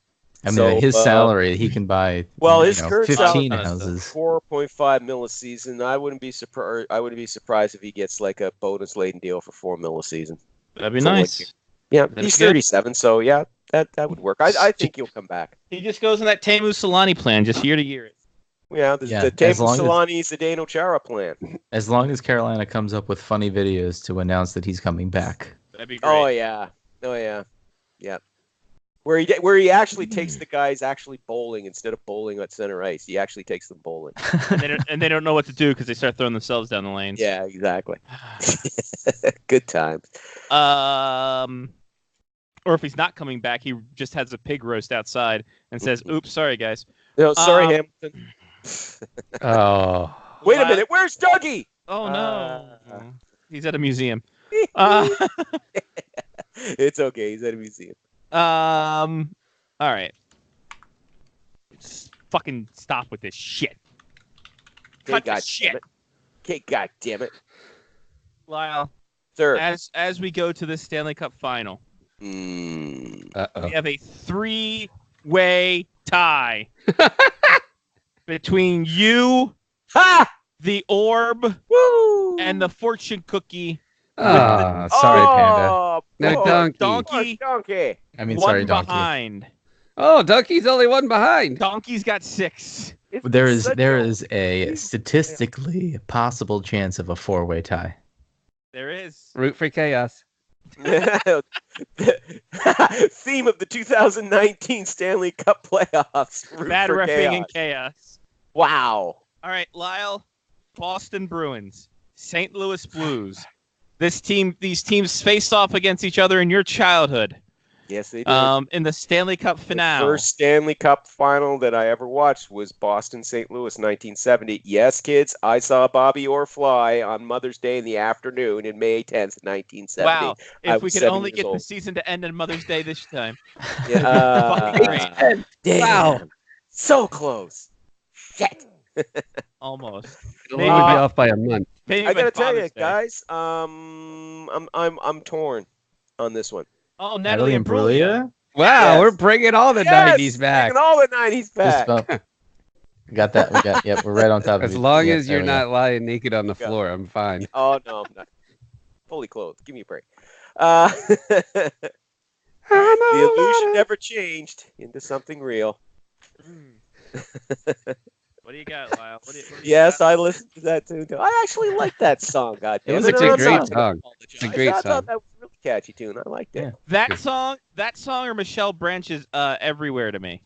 I mean, his salary, he can buy his current 15 houses. $4.5 million a season. I wouldn't be surprised if he gets like a bonus laden deal for $4 million a season. That'd be nice. Yeah, he's 37, so yeah, that would work. I think he'll come back. He just goes in that Teemu Selänne plan, just year to year. Yeah, the Teemu Selänne Zdeno Chara plan. As long as Carolina comes up with funny videos to announce that he's coming back. That'd be great. Oh yeah. Where he actually takes the guys actually bowling instead of bowling at center ice. He actually takes them bowling. and they don't know what to do because they start throwing themselves down the lanes. Yeah, exactly. Good times. Or if he's not coming back, he just has a pig roast outside and says, "Oops, sorry guys." No, sorry, Hamilton. Oh. Wait a minute. Where's Dougie? Oh no. He's at a museum. It's okay. He's at a museum. All right. Just fucking stop with this shit. Cut God this shit. Okay, God damn it. Lyle. Sir. As we go to this Stanley Cup final, we have a 3-way tie between you, the Orb, and the Fortune Cookie. Sorry, Panda. Oh, No, Oh, donkey. Donkey. Donkey. I mean, One sorry, donkey. behind. Oh, donkey's only one behind. Donkey's got 6. There is such there a- is a statistically possible chance of a 4-way tie. There is. Root for chaos. Theme of the 2019 Stanley Cup playoffs. Root Bad for reffing and chaos. chaos. Wow. All right, Lyle. Boston Bruins. St. Louis Blues. These teams faced off against each other in your childhood. Yes, they did. In the Stanley Cup finale. The first Stanley Cup final that I ever watched was Boston St. Louis 1970. Yes, kids, I saw Bobby Orr fly on Mother's Day in the afternoon in May 10th, 1970. Wow. If we was could 7 only years get the old. season to end on Mother's Day this time. Yeah, Fucking great. Damn. Wow. So close. Shit. Almost. It would Maybe be by- off by a month. maybe I by gotta tell you, Father's Day. guys, I'm torn on this one. Oh, Natalie Imbruglia? Wow, Yes. we're bringing all the Yes, 90s back. bringing all the 90s Just back. about. We got that. We got. Yep, we're right on top of it. As long Yep, as there you're we go. not lying naked on the Go. floor, I'm fine. Oh no, I'm not fully clothed. Give me a break. The illusion never changed into something real. What do you got, Lyle? What do you Yes, got? I listened to that tune too. I actually like that song. God, It was damn a it, I'm great not song. gonna It's a apologize. great I song. thought that was a really catchy tune. I liked it. Yeah. That song or Michelle Branch's "Everywhere" to me,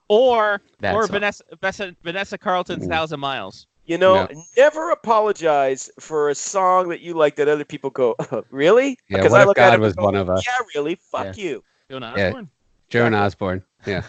or That or song. Vanessa Carlton's Ooh. "1,000 Miles." You know, No. never apologize for a song that you like that other people go, really? Yeah, Because what I if look at God it and was go, one of us? Yeah, really? Fuck you. Joan Yeah. Osborne. Joan Osborne. Yeah.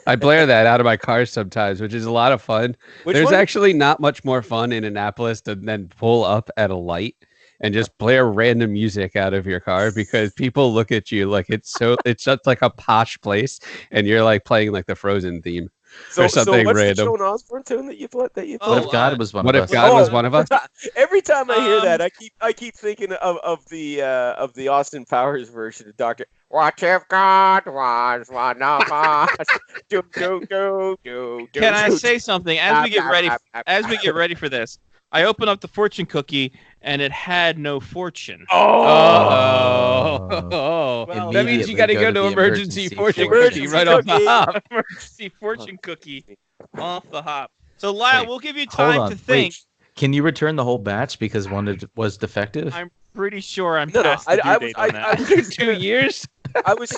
I blare that out of my car sometimes, which is a lot of fun. Which There's one? actually not much more fun in Annapolis than then pull up at a light and just blare random music out of your car because people look at you like it's just like a posh place and you're like playing like the Frozen theme So or something what's random. the Joan Osborne tune that you play? Oh, What if God was one What of if us? God was one of us? Every time I hear that, Um, I keep thinking of the Austin Powers version of Doctor. What if God was one of us? Do, do, do, do, do, Can I do, say something as we get ready for this? I open up the fortune cookie and it had no fortune. Oh, Well, that means you got to go to the emergency fortune fortune cookie right off the cookie. hop. Emergency fortune cookie off the hop. So Lyle, Wait, we'll give you Hold time on. to think. Wait, can you return the whole batch because one was defective? I'm pretty sure I'm No, past the due I date was on that. 2 years. I was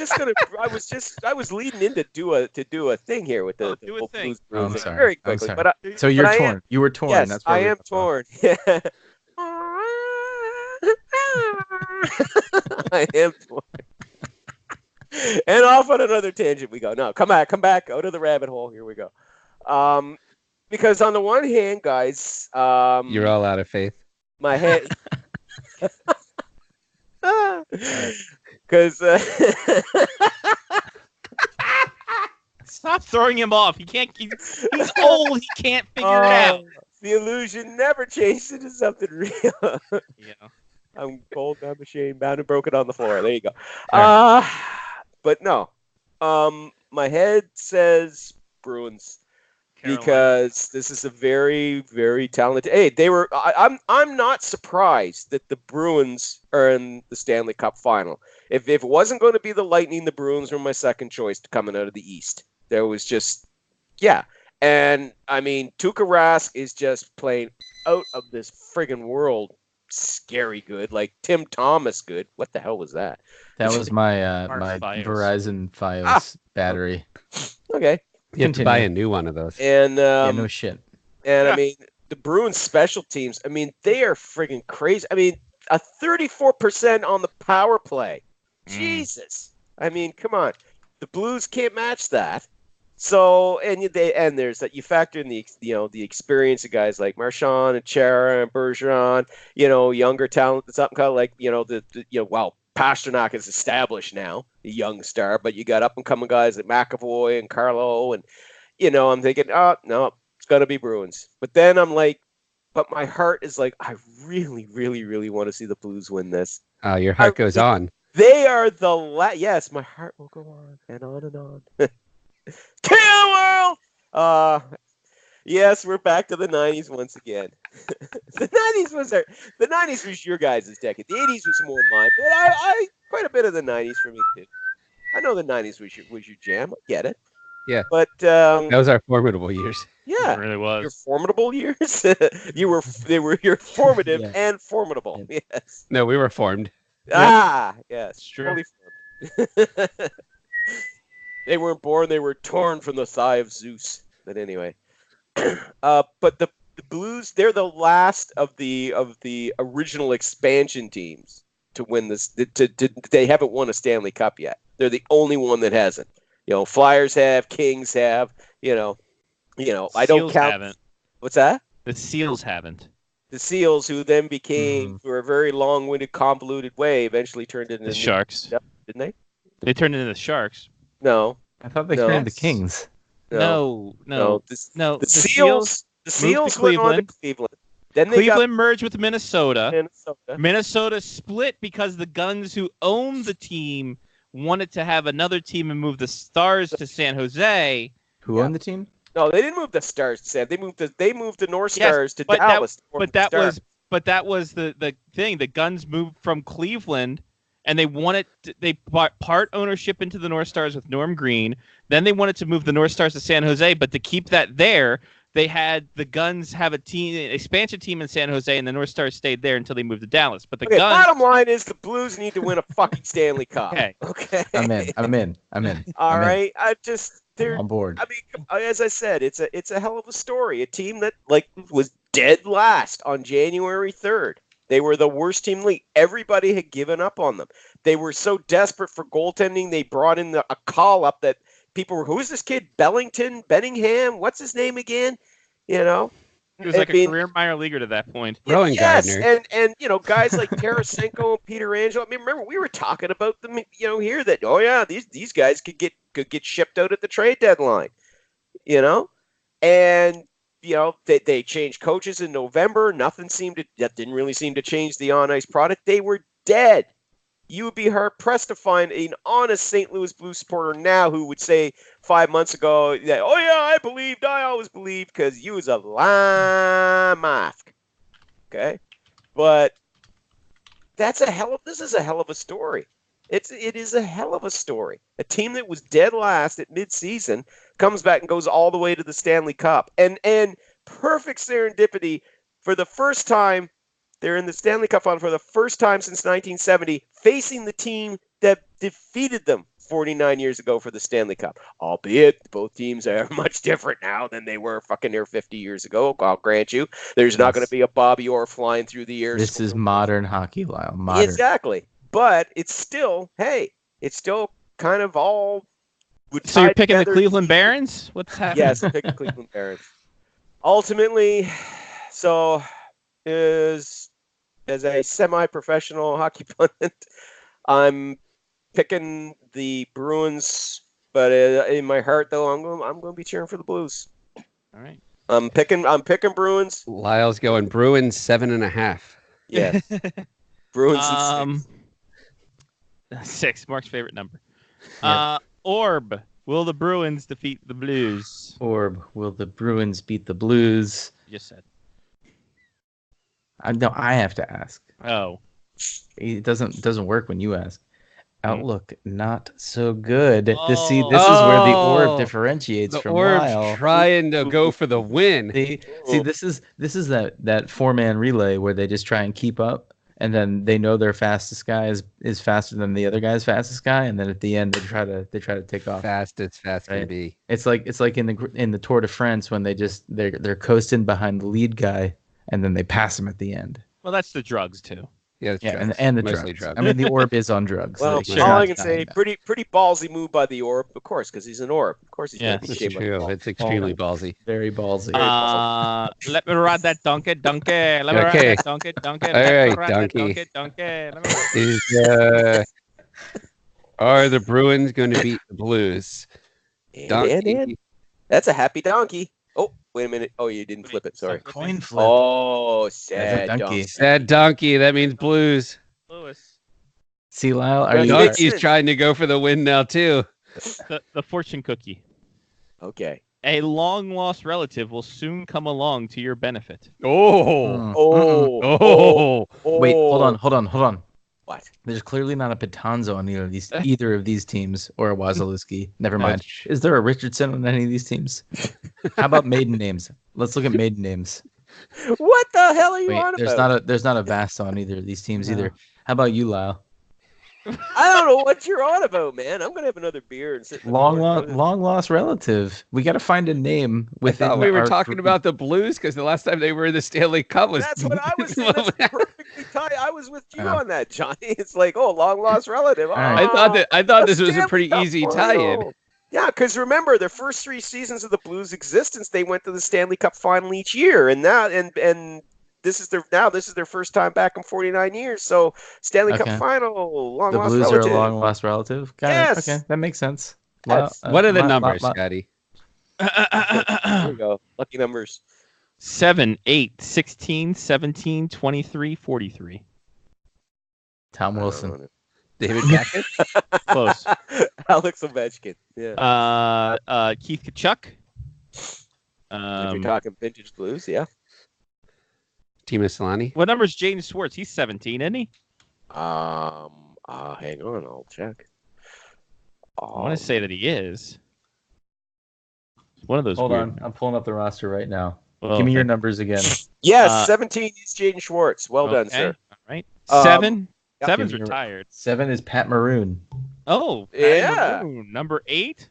leading in to do a thing here with the do a whole thing. Blues Oh, I'm thing sorry. very I'm quickly. sorry. But So you're I am- torn. You were torn. yes, That's where I we am left off. torn. I am torn. And off on another tangent we go. No, come back, go to the rabbit hole. Here we go. Because on the one hand, guys, You're all out of faith. my head. Because Stop throwing him off. He can't. He's old. He can't figure it out. the illusion never changed into something real. Yeah. I'm cold, I'm ashamed, bound and broken on the floor. There you go. All But no. My head says Bruins because this is a very, very talented. Hey, they were. I'm not surprised that the Bruins are in the Stanley Cup final. If it wasn't going to be the Lightning, the Bruins were my second choice coming out of the East. There was just, yeah. And I mean, Tuukka Rask is just playing out of this friggin' world. Scary good, like Tim Thomas good. What the hell was that? That was my my Fios. Verizon Fios battery. Okay, You have to buy a new one of those. and Yeah, no shit. and I mean the Bruins special teams. I mean they are friggin' crazy. I mean a 34% on the power play. Jesus. I mean, come on. The Blues can't match that. So and there's that you factor in the the experience of guys like Marchand and Chara and Bergeron, younger talent that's up and coming like Pasternak is established now, the young star, but you got up and coming guys like McAvoy and Carlo and I'm thinking, oh no, it's gonna be Bruins. But then I'm like, but my heart is like, I really, really, really want to see the Blues win this. Your heart goes on. They are the yes, my heart will go on and on and on. Kill the world! Yes, we're back to the 90s once again. The 90s was your guys' decade. The 80s was more mine, but I quite a bit of the 90s for me too. I know the 90s was your jam. I get it. Yeah. But Those are formidable years. yeah, It really was. your formidable years. They were your formative Yeah. and formidable. Yes. No, we were formed. Ah, yes. It's true. Fully formed. They weren't born; they were torn from the thigh of Zeus. But anyway, but the Blues, they're the last of the original expansion teams to win this. They haven't won a Stanley Cup yet. They're the only one that hasn't. Flyers have, Kings have. I don't Seals count. haven't. What's that? The Seals haven't. The Seals, who then became, for a very long-winded, convoluted way, eventually turned into The Sharks. didn't they? They turned into the Sharks. No. I thought they No. turned the Kings. No. The The Seals moved to went on to Cleveland. Cleveland. Then they Cleveland merged with Minnesota. got Minnesota. Minnesota split because the Guns, who owned the team, wanted to have another team and move the Stars to San Jose. Who owned the team? No, they didn't move the Stars to San. They moved the North Stars to but Dallas. that was the thing. The Guns moved from Cleveland, and they bought part ownership into the North Stars with Norm Green. Then they wanted to move the North Stars to San Jose, but to keep that there, they had the Guns have an expansion team in San Jose, and the North Stars stayed there until they moved to Dallas. But the Guns. Bottom line is the Blues need to win a fucking Stanley Cup. Okay. I'm in. All right. They're on board. I mean, as I said, it's a hell of a story. A team that was dead last on January 3rd. They were the worst team in the league. Everybody had given up on them. They were so desperate for goaltending, they brought in a call up that people were, who is this kid? Benningham? What's his name again? He was like a career minor leaguer to that point. Gardner. And guys like Tarasenko and Peter Angelo. I mean, remember we were talking about them, here that these guys could get shipped out at the trade deadline, and they changed coaches in November. That didn't really seem to change the on ice product. They were dead. You would be hard pressed to find an honest St. Louis Blues supporter now who would say 5 months ago that, I always believed, because you was a lime mask. Okay, but this is a hell of a story. It is a hell of a story. A team that was dead last at midseason comes back and goes all the way to the Stanley Cup, and perfect serendipity. For the first time, they're in the Stanley Cup final for the first time since 1970, facing the team that defeated them 49 years ago for the Stanley Cup. Albeit, both teams are much different now than they were fucking near 50 years ago. I'll grant you. There's not going to be a Bobby Orr flying through the air. This is modern hockey, Lyle. Modern. Exactly. But it's still, kind of all. So you're picking the Cleveland Barons? What's happening? Yes, I'm picking Cleveland Barons. Ultimately, so as a semi-professional hockey pundit, I'm picking the Bruins, but in my heart, though, I'm going to be cheering for the Blues. All right. I'm picking Bruins. Lyle's going Bruins 7.5. Yeah. Bruins 6. Mark's favorite number. Orb. Will the Bruins defeat the Blues? Orb. Will the Bruins beat the Blues? You just said. No, I have to ask. Oh. It doesn't work when you ask. Outlook not so good. This is where the Orb differentiates from Lyle. Trying to go for the win. See, this is that 4-man relay where they just try and keep up, and then they know their fastest guy is faster than the other guy's fastest guy, and then at the end they try to take off. Fastest right? can be. It's like in the Tour de France when they're coasting behind the lead guy, and then they pass him at the end. Well, that's the drugs too. Yeah, and the Mostly drugs. I mean, the Orb is on drugs. Well, Like, all I can say, pretty ballsy move by the Orb, of course, because he's an Orb. Of course, he's going to be shaped like a ball. It's extremely ballsy. Very ballsy. Let me ride that donkey. Let me ride that donkey. All right, donkey. Are the Bruins going to beat the Blues? And that's a happy donkey. Oh, wait a minute. Oh, you didn't flip it. Sorry. Coin flip. Oh, sad donkey. Sad donkey. That means Blues. Lewis. See, Lyle, are you? Donkey's trying to go for the win now too. The fortune cookie. Okay. A long-lost relative will soon come along to your benefit. Oh. Wait, hold on. What? There's clearly not a Patanzo on either of these teams, or a Wasilewski. Never mind. Is there a Richardson on any of these teams? How about maiden names? Let's look at maiden names. What the hell are you Wait, on there's about? not a Vast on either of these teams either. How about you, Lyle? I don't know what you're on about, man. I'm gonna have another beer and sit. In the corner. Long lost relative. We got to find a name I within. thought we were our talking group. about the Blues because the last time they were in the Stanley Cup was. That's what I was saying. That's perfectly tight. I was with you on that, Johnny. It's like, long lost relative. right. I thought this was a Stanley pretty Cup easy final. tie-in. Yeah, because remember, their first 3 seasons of the Blues' existence, they went to the Stanley Cup final each year, and this is their first time back in 49 years. So Stanley Cup final, long The lost Blues relative. are a long lost relative. Got Yes. it. Okay, that makes sense. Yes. What are the numbers, Scotty? There we go. Lucky numbers. 7, 8, 16, 17, 23, 43. Tom Wilson. David Jackson? Close. Alex Ovechkin. Yeah. Keith Kachuk. If you're talking vintage Blues, yeah. Teemu Selänne? What number is Jaden Schwartz? He's 17, isn't he? Hang on, I'll check. I want to say that he is. One of those. Hold weird... on, I'm pulling up the roster right now. Well, Give me your numbers again. Yes, 17 is Jaden Schwartz. Well done, sir. All right. Um, 7. yeah. 7's Give me your- retired. 7 is Pat Maroon. Oh, Yeah. Maroon. Number 8.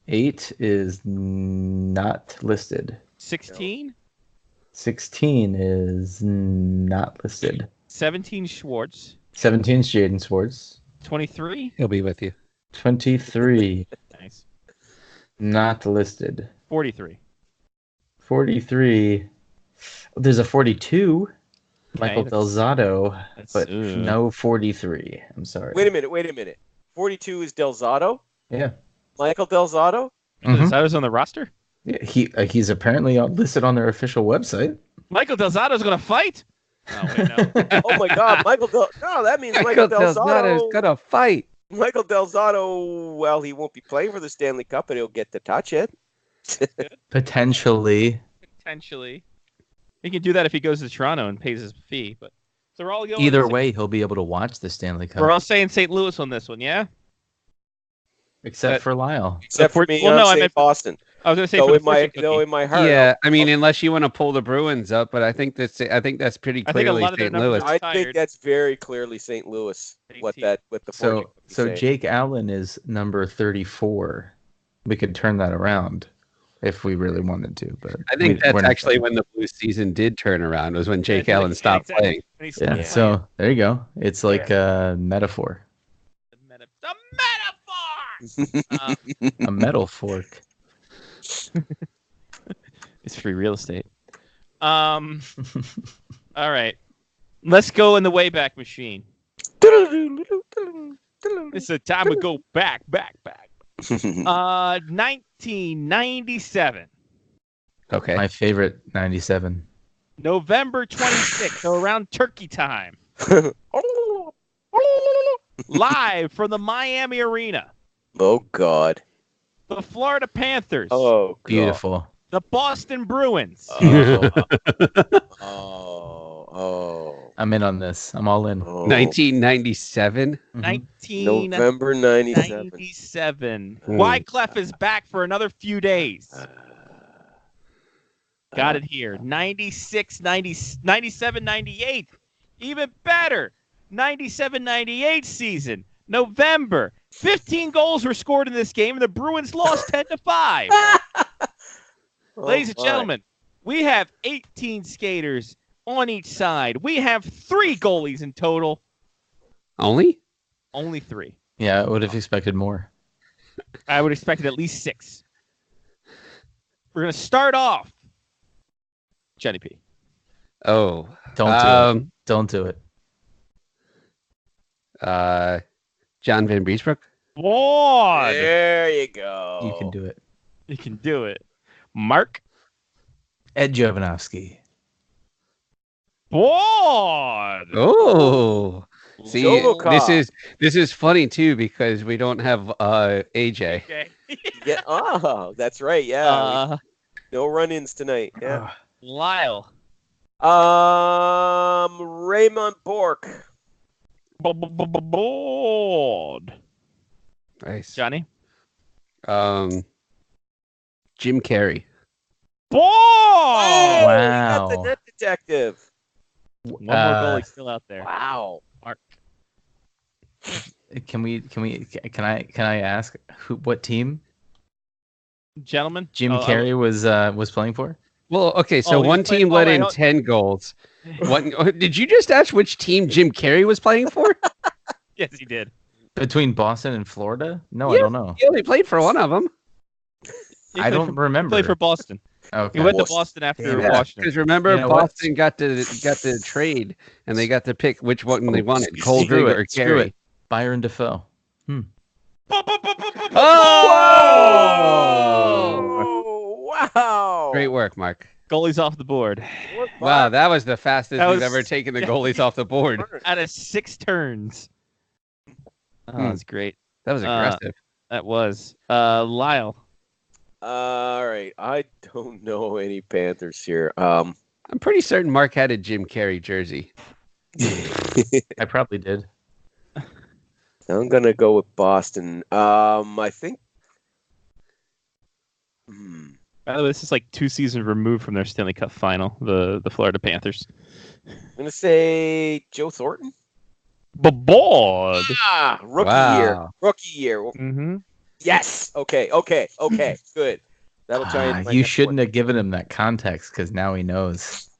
8 is not listed. 16. 16 is not listed. 17 Schwartz. 17 is Jaden Schwartz. 23. He'll be with you. 23 Nice. not listed. 43. 43. There's a 42. Michael Okay, Del Zotto, but ooh. no 43. I'm sorry. Wait a minute. 42 is Del Zotto? Yeah. Michael Del Zotto? Mhm. Delzato's on the roster. Yeah, he's apparently listed on their official website. Michael Delzato's going to fight. Oh, wait, no. Oh my God, No, that means Michael Del Zotto. gonna fight. Michael Del Zotto. Well, he won't be playing for the Stanley Cup, but he'll get to touch it. Potentially. Potentially. He can do that if he goes to Toronto and pays his fee. But so we're all going. Either way, he'll be able to watch the Stanley Cup. We're all saying St. Louis on this one, yeah. Except for Lyle. Except for me, well, no, I I'm meant Boston. I was going to say No, for the in my fortune cookie. in my heart. Yeah, I mean, unless you want to pull the Bruins up, but I think that's pretty I think a clearly lot of their St. numbers Louis. are- I tired. think that's very clearly St. Louis. What 18. the fortune cookie So saying. Jake Allen is number 34. We could turn that around if we really wanted to, but I think we're that's not actually gonna. when the Blues season did turn around. Was when Jake Yeah, Allen stopped exactly. playing. And he's Yeah. still So there you go. It's like a metaphor, the metaphor. a metal fork. It's free real estate. All right. Let's go in the Wayback Machine. It's a time to go back. 1997. Okay. My favorite 97. November 26th, so around turkey time. Live from the Miami Arena. Oh God. The Florida Panthers. Oh God. Beautiful. The Boston Bruins. Oh. I'm in on this. I'm all in. 1997. November 97. 1997. Wyclef is back for another few days. Got it here. 96, 90, 97, 98. Even better. 97, 98 season. November. 15 goals were scored in this game, and the Bruins lost 10-5. Ladies and gentlemen, we have 18 skaters on each side. We have 3 goalies in total. Only? Only 3. Yeah, I would have expected more. I would expect at least 6. We're going to start off. Jenny P. Oh. Don't do it. Don't do it. John Van Beesbrook? Ward. There you go. You can do it. You can do it. Mark. Ed Jovanovski. Ward. Oh. See, Jovokov. this is funny too because we don't have AJ. Okay. Yeah. Oh, that's right. Yeah. No run-ins tonight. Yeah. Lyle. Raymond Bork. Bored. Nice. Johnny. Jim Carrey. Bored. Oh, we got the Wow. net detective. One more goalie still out there. Wow. Mark. Can I ask what team Gentlemen. Jim Carrey was playing for? Well, okay, so he one was playing- team let wait, in hold- 10 goals. Did you just ask which team Jim Carrey was playing for? Yes, he did. Between Boston and Florida? No, Yeah. I don't know. He only played for one of them. I don't remember. He played for Boston. Okay. He went to Boston after Damn it. Washington. Because remember, You know what? Boston got the trade, and they got to pick which one they wanted, Screw Goldring it, or screw Carey. it. Byron Defoe. Oh, wow. Great work, Mark. Goalie's off the board. Wow, that was the fastest That we've was- ever taken the goalies off the board. Out of 6 turns. Oh, that's great. That was aggressive. That was. Lyle. All right. I don't know any Panthers here. I'm pretty certain Mark had a Jim Carrey jersey. I probably did. I'm gonna go with Boston. I think. By the way, this is like 2 seasons removed from their Stanley Cup final, the Florida Panthers. I'm gonna say Joe Thornton. Bored. Rookie Wow. year. Rookie year. Mm-hmm. Yes. Okay. Good. That'll try and You shouldn't have given him that context because now he knows.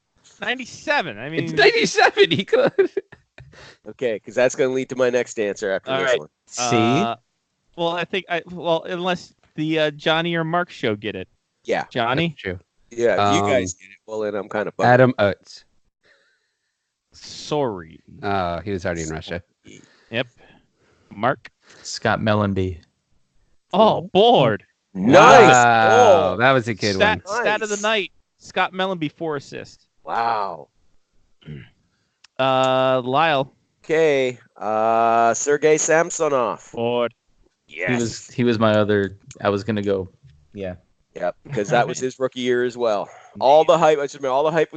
97. I mean, It's 97. He could. Okay, because that's gonna lead to my next answer after All this right. one. See? Well, I think unless the Johnny or Mark show get it. Yeah. Johnny. True. Yeah. If you guys get it, well then I'm kind of bummed. Adam Oates. Sorry. He was already in Russia. Yep. Mark. Scott Mellanby. Oh, bored. Nice. Wow, Oh, that was a good Stat one. of the night. Scott Mellanby 4 assists. wow. Lyle. Okay. Sergei Samsonov. Bored. Yes. He was my other. I was gonna go. Yeah. Yep, because that was his rookie year as well. All the hype was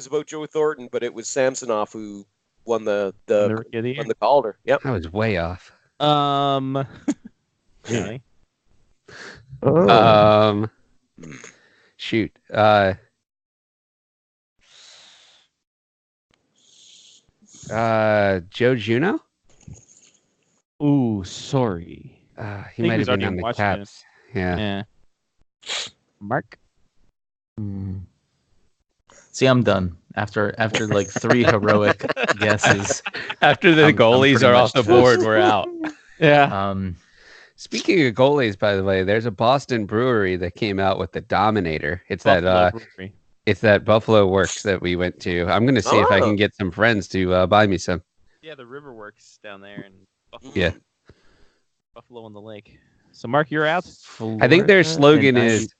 about Joe Thornton, but it was Samsonov who won the Rookie of the year. won the Calder. Yep. I was way off. Johnny. Shoot. Joe Juno? Ooh, sorry. He think might he was have been already on the watching it. Caps. Yeah. Yeah. Mark. See, I'm done after like 3 heroic guesses. After the I'm goalies pretty are much off the toast. board, we're out. Yeah. Speaking of goalies, by the way, there's a Boston brewery that came out with the Dominator. It's that Buffalo Works that we went to. I'm gonna see if I can get some friends to buy me some. Yeah, the River Works down there in Buffalo. Yeah. Buffalo on the Lake. So Mark, you're out. I think their slogan and is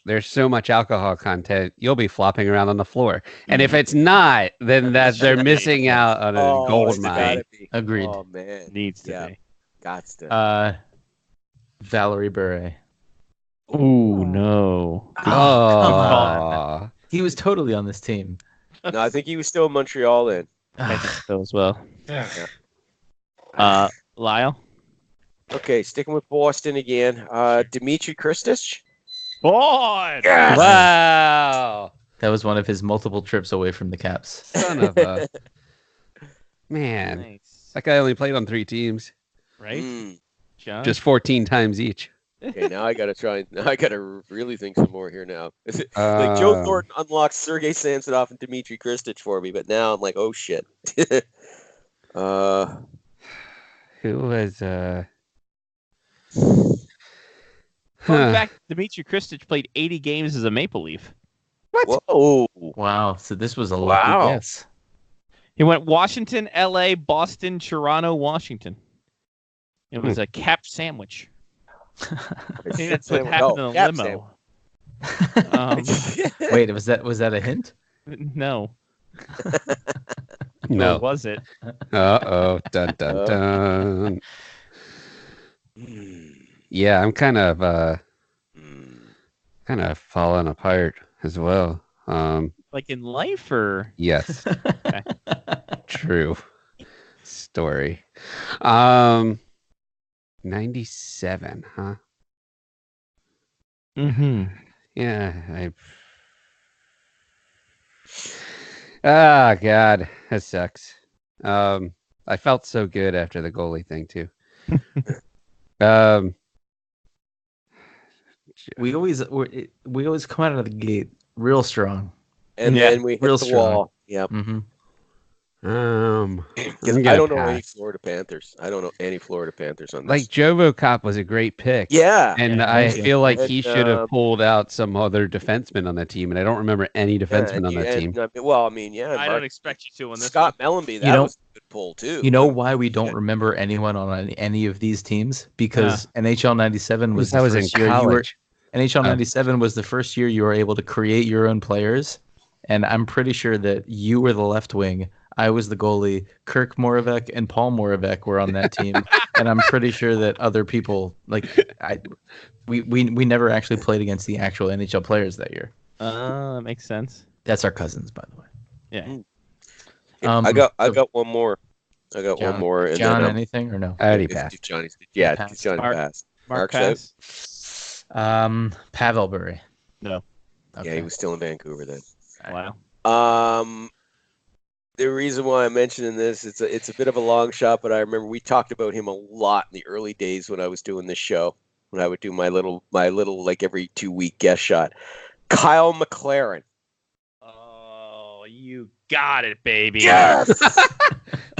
there's so much alcohol content, you'll be flopping around on the floor. And if it's not, then that they're missing out on a gold it's mine. gotta be. Agreed. Oh man. Needs to Yeah. be. Gots to. Valerie Bure. Ooh, no. Oh, He was totally on this team. No, I think he was still in Montreal then. I think so as well. Lyle. Okay, sticking with Boston again. Dmitry Kristich. Boy. Yes! wow. That was one of his multiple trips away from the Caps. Son of a man. Nice. That guy only played on 3 teams. Right? Mm. John? Just 14 times each. Okay, now I gotta really think some more here now. Like Joe Thornton unlocked Sergei Samsonov and Dmitry Kristich for me, but now I'm like, oh shit. Who was Fun fact, Dmitry Kristich played 80 games as a Maple Leaf. Whoa. Wow. So this was a lucky Wow. guess. He went Washington, LA, Boston, Toronto, Washington. It was a cap sandwich. I think that's what happened in a Cap limo. Wait, was that a hint? No. no? Or was it? Uh-oh. Dun dun dun. Yeah, I'm kind of falling apart as well. Like in life, or Yes, okay. true story. 97, huh? Mm-hmm. Yeah, Ah, God, that sucks. I felt so good after the goalie thing too. Um, We always come out of the gate real strong. And Yeah, then we hit real the strong. wall. Yep. Mm-hmm. Because I'm I gonna don't know any pass. Florida Panthers. I don't know any Florida Panthers on this. Like Jovo Cop was a great pick. Yeah. And Yeah, I thank you. feel like And, he should have pulled out some other defenseman on that team, and I don't remember any defensemen on that team. Well, I mean, yeah. I don't expect you to on this Scott one. Mellanby, that was a good pull too. You know why we don't remember anyone on any of these teams? Because NHL 97 was Because I the was in first year you were. college. NHL 97 was the first year you were able to create your own players, and I'm pretty sure that you were the left wing. I was the goalie. Kirk Moravec and Paul Moravec were on that team, and I'm pretty sure that other people we never actually played against the actual NHL players that year. That makes sense. That's our cousins, by the way. Yeah. I got one more. I got John, one more. And John, then anything or no? I already it's passed. Johnny's. Yeah, Pass. it's Johnny Mark- passed. Mark Mark's Pass. Pavelbury. No. Okay. Yeah, he was still in Vancouver then. Wow. The reason why I'm mentioning this, it's a bit of a long shot, but I remember we talked about him a lot in the early days when I was doing this show, when I would do my little like every 2-week guest shot. Kyle McLaren. Oh, you got it, baby. Yes.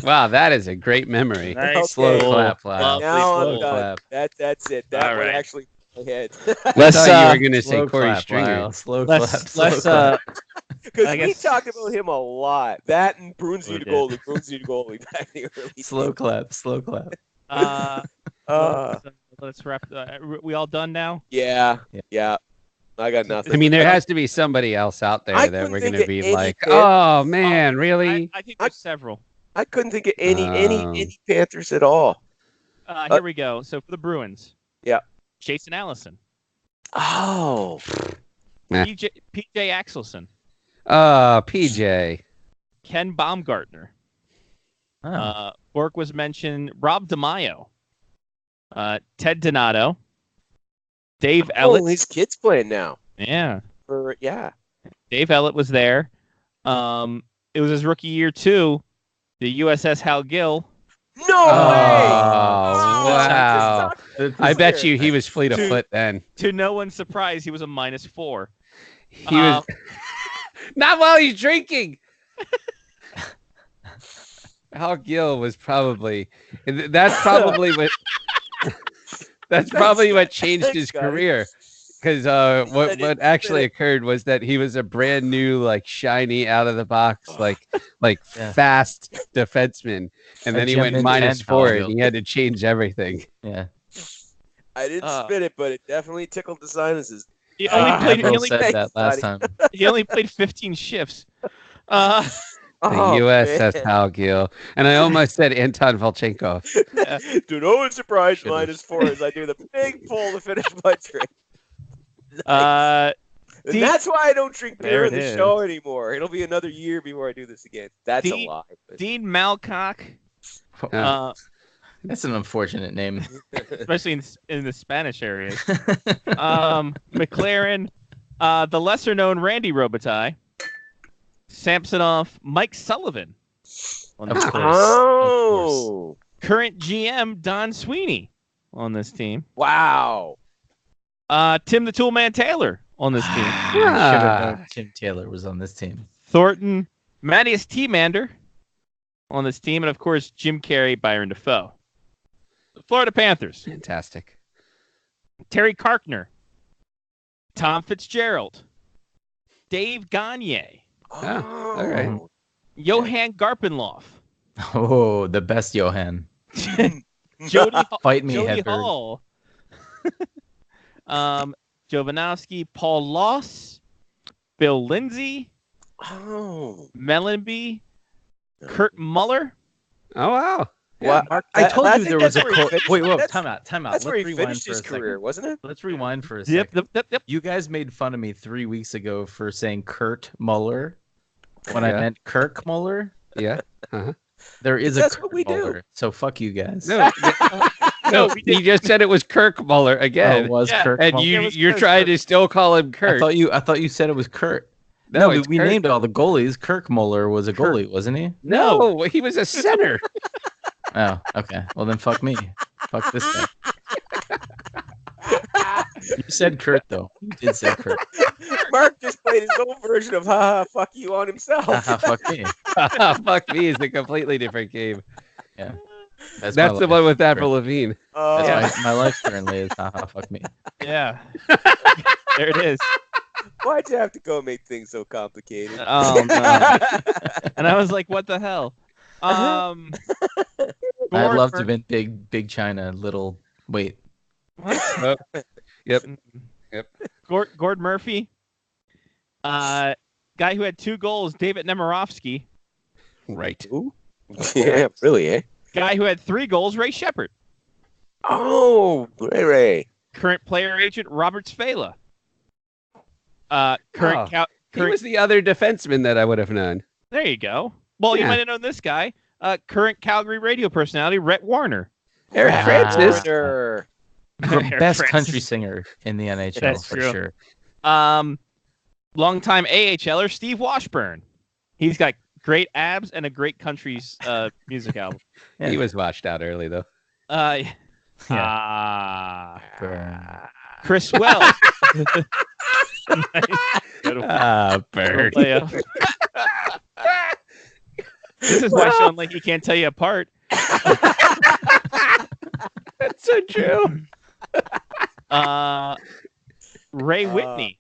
Wow, that is a great memory. Nice. Slow Okay. clap, wow. Lovely Now I'm slow done. clap. That's it. That All one right. actually in my head. I Let's, thought you uh, were going to say Slow Corey clap, Stringer. Lyle. Slow clap. Let's Slow clap. Because I we guess- talked about him a lot. That and Bruins We need a did. goalie. Bruins need a goalie back in the early Slow days. clap. Slow clap. let's wrap. We all done now? Yeah. I got nothing. I mean, there has to be somebody else out there I that we're couldn't going to think of be any like, Panthers. oh, man, really? I think there's several. I couldn't think of any Panthers at all. Here we go. So for the Bruins. Yeah. Jason Allison. Oh. PJ Axelson. PJ. Ken Baumgartner. Oh. Bork was mentioned. Rob DeMaio. Ted Donato. Dave Oh, Ellett. his kid's playing now. Yeah. Yeah. Dave Ellett was there. It was his rookie year too. The USS Hal Gill. No way! Oh, wow. I bet you he was fleet of Dude. foot then. To no one's surprise, he was a -4. He was not while he's drinking. Hal Gill was probably that's probably what changed his guys. career. Because what actually occurred was that he was a brand new, like shiny, out of the box, fast defenseman, and then he went Gem-in -4, 10 and he had to change everything. Yeah. I didn't spit it, but it definitely tickled the sinuses. He only played. He Avril only, said that last time. he only played 15 shifts. The USS man. Hal Gill, and I almost said Anton Volchenkov. To no one's surprise, Should've. -4 as I do the big pull to finish my drink. Uh, And that's why I don't drink beer There in it the is. show anymore. It'll be another year before I do this again. That's a lie. but- Dean Malcock. That's an unfortunate name. Especially in the Spanish areas. McLaren, the lesser-known Randy Robitaille, Samsonov, Mike Sullivan, on Of this course. team. Oh, Current GM Don Sweeney on this team. wow. Tim the Toolman Taylor on this team. Should have known Tim Taylor was on this team. Thornton, Mattias T-Mander on this team, and of course Jim Carey, Byron Defoe. The Florida Panthers. Fantastic. Terry Karkner, Tom Fitzgerald, Dave Gagne, Oh, all right. Johan Garpenloff, Oh, the best Johan. Jody, Fight me, Jody Hedberg. Hall, Jovanovski, Paul Loss, Bill Lindsay, Oh, Mellanby, Kurt Muller, Oh wow. Well, Mark, I told I you think there was that's a where he quote. finished- Wait, whoa, that's- time out. That's Let's where he rewind finished for his a second. career, wasn't it? Let's rewind for a Yep, second. yep. You guys made fun of me 3 weeks ago for saying Kurt Muller when I Yeah. meant Kirk Muller. Yeah. Uh-huh. There is That's a what Kurt we do. Muller, so fuck you guys. No, no, you just said it was Kirk Muller Oh, again, it was Yeah. Kirk and Muller. you're trying to still call him I Kurt. thought you said it was Kurt. No, No, it's we Kurt. named all the goalies. Kirk Muller was a goalie, wasn't he? No, he was a center. Oh, okay. Well, then fuck me. Fuck this guy. You said Kurt, though. You did say Kurt. Mark just played his own version of haha fuck you on himself. Haha, fuck me. Fuck me is a completely different game. Yeah. That's my the life. one with Avril Lavigne. Oh, That's my life currently is haha, fuck me. Yeah. There it is. why'd you have to go make things so complicated? Oh no. And I was like, what the hell? I'd Gord love to have Mur- been big China, little. Wait. What? Yep. Gord Murphy. Guy who had 2 goals, David Nemirovsky. Right. Ooh. Yeah, really, eh? Guy who had 3 goals, Ray Shepard. Oh, Ray. Current player agent, Robert Sfala. Oh. Current He was the other defenseman that I would have known. There you go. Well, you Yeah. might have known this guy. Current Calgary radio personality, Rhett Warner. Eric Ah. Francis. Warner. Best Francis. country singer in the NHL That's for true. sure. Longtime AHLer Steve Washburn. He's got great abs and a great country's music album. Yeah. He was washed out early though. Burn. Chris Wells. Nice. Good Bird. layup. This is why Sean Leahy can't tell you apart. That's so true. Ray Whitney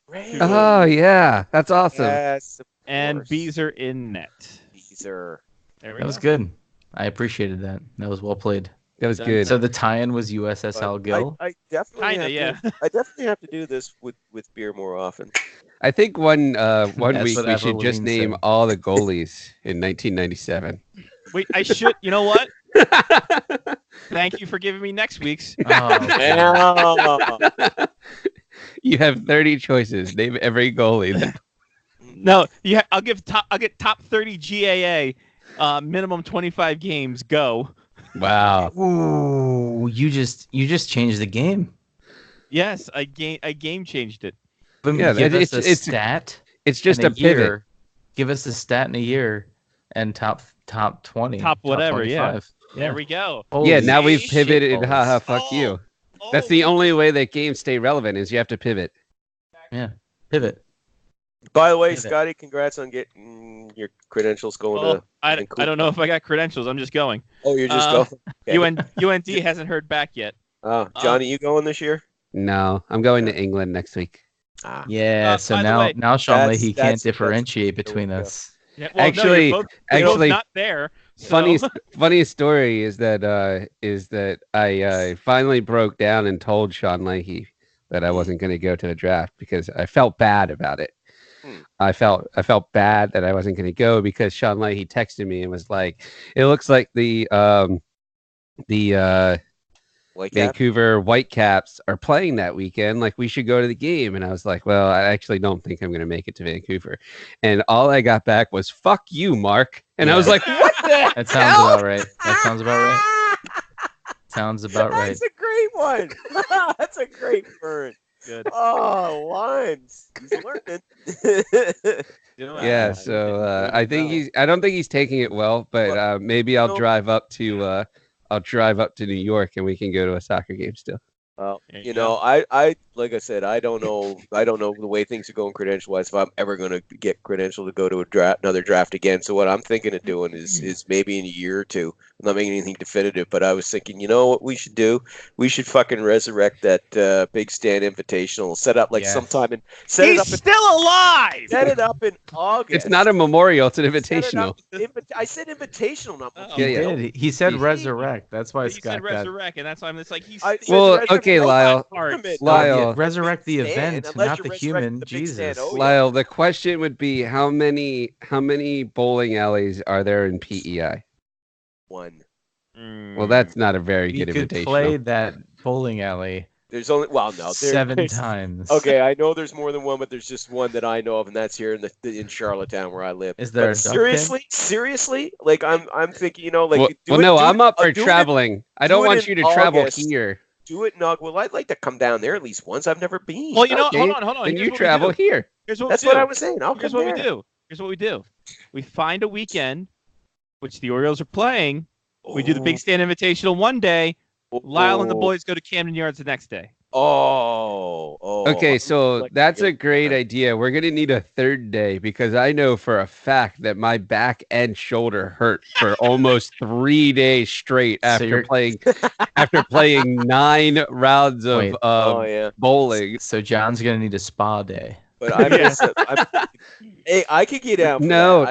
Ray. Oh yeah, that's awesome. Yes, of and course. Beezer in net. Beezer. There we That was go. good. I appreciated that. That was well played. That was good. So the tie-in was USS Al Gill. I definitely Kinda, have to, I definitely have to do this with beer more often. I think one That's week what we Avril should just Lavigne name said. all the goalies in 1997. Wait, I should. You know what? Thank you for giving me next week's. Oh, Yeah. You have 30 choices. Name every goalie. No, yeah, I'll get top 30 GAA, minimum 25 games. Go. Wow. Ooh, you just changed the game. Yes, I game changed it. But Yeah, give us a it's- stat. It's just and a pivot. year. Give us a stat in a year and top 20. Top whatever, yeah. 25. There we go. Yeah, Holy now we've shit pivoted. balls. Haha, fuck Oh, you. That's the only way that games stay relevant is you have to pivot. Yeah, pivot. By the way, Pivot. Scotty, congrats on getting your credentials going Oh, to. I Vancouver. don't know if I got credentials. I'm just going. Oh, you're just Uh, going. Okay. UND hasn't heard back yet. Oh, Johnny, you going this year? No, I'm going to England next week. Ah. Yeah, by so the now way, now Sean that's- Leahy that's- can't differentiate that's- between yeah. us. Yeah, well, Actually- no, you're both actually, not there. Funny, so- funny story is that I finally broke down and told Sean Leahy that I wasn't going to go to the draft because I felt bad about it. I felt bad that I wasn't going to go because Sean Leahy texted me and was like, "It looks like the White Cap? Vancouver Whitecaps are playing that weekend. Like we should go to the game." And I was like, "Well, I actually don't think I'm going to make it to Vancouver." And all I got back was "Fuck you, Mark." And I was Yeah. like, "What the That sounds hell?" about right. That sounds about right. Sounds about right. That's a great one. That's a great burn. Good. Oh, lines. He's learning. Yeah, so I don't think he's taking it well, but maybe I'll drive up to New York and we can go to a soccer game still. Well, There you you go. know, I like I said, I don't know the way things are going credential wise if I'm ever going to get credential to go to another draft again. So what I'm thinking of doing is maybe in a year or two. I'm not making anything definitive, but I was thinking, you know what we should do? We should fucking resurrect that Big Stand Invitational. Set up like Yes. sometime and He's still alive. set it up in August. It's not a memorial, it's an Set it invitational. up- I said invitational, not Oh. He Yeah, yeah. did. He said He- resurrect. That's why You said Scott got resurrect, and that's why I'm just like he's. I said Well, resurrect okay, the Lyle. part. Lyle. resurrect the Stand, event, unless not you the resurrect human. the big stand. Jesus. Oh, yeah. Lyle, the question would be how many bowling alleys are there in PEI? One. Well, that's not a very You good could invitation. play that bowling alley There's only no 7 times. Okay, I know there's more than one, but there's just one that I know of, and that's here in Charlottetown where I live. Is there But a duck pin? seriously, like I'm thinking, like I'm up for traveling. I don't want you to travel August. here. Do it in August. Well, I'd like to come down there at least once. I've never been. Well, you know, Okay, hold on. Then Here's you what travel we do. here. Here's what That's we what do. I was saying. Here's what we do. Here's what we do. We find a weekend, which the Orioles are playing. We do the Big Stand Invitational one day. Lyle and the boys go to Camden Yards the next day. Okay, so that's a great idea. We're gonna need a third day because I know for a fact that my back and shoulder hurt for almost 3 days straight after playing 9 rounds of bowling. So John's gonna need a spa day. But hey, I could get out. No.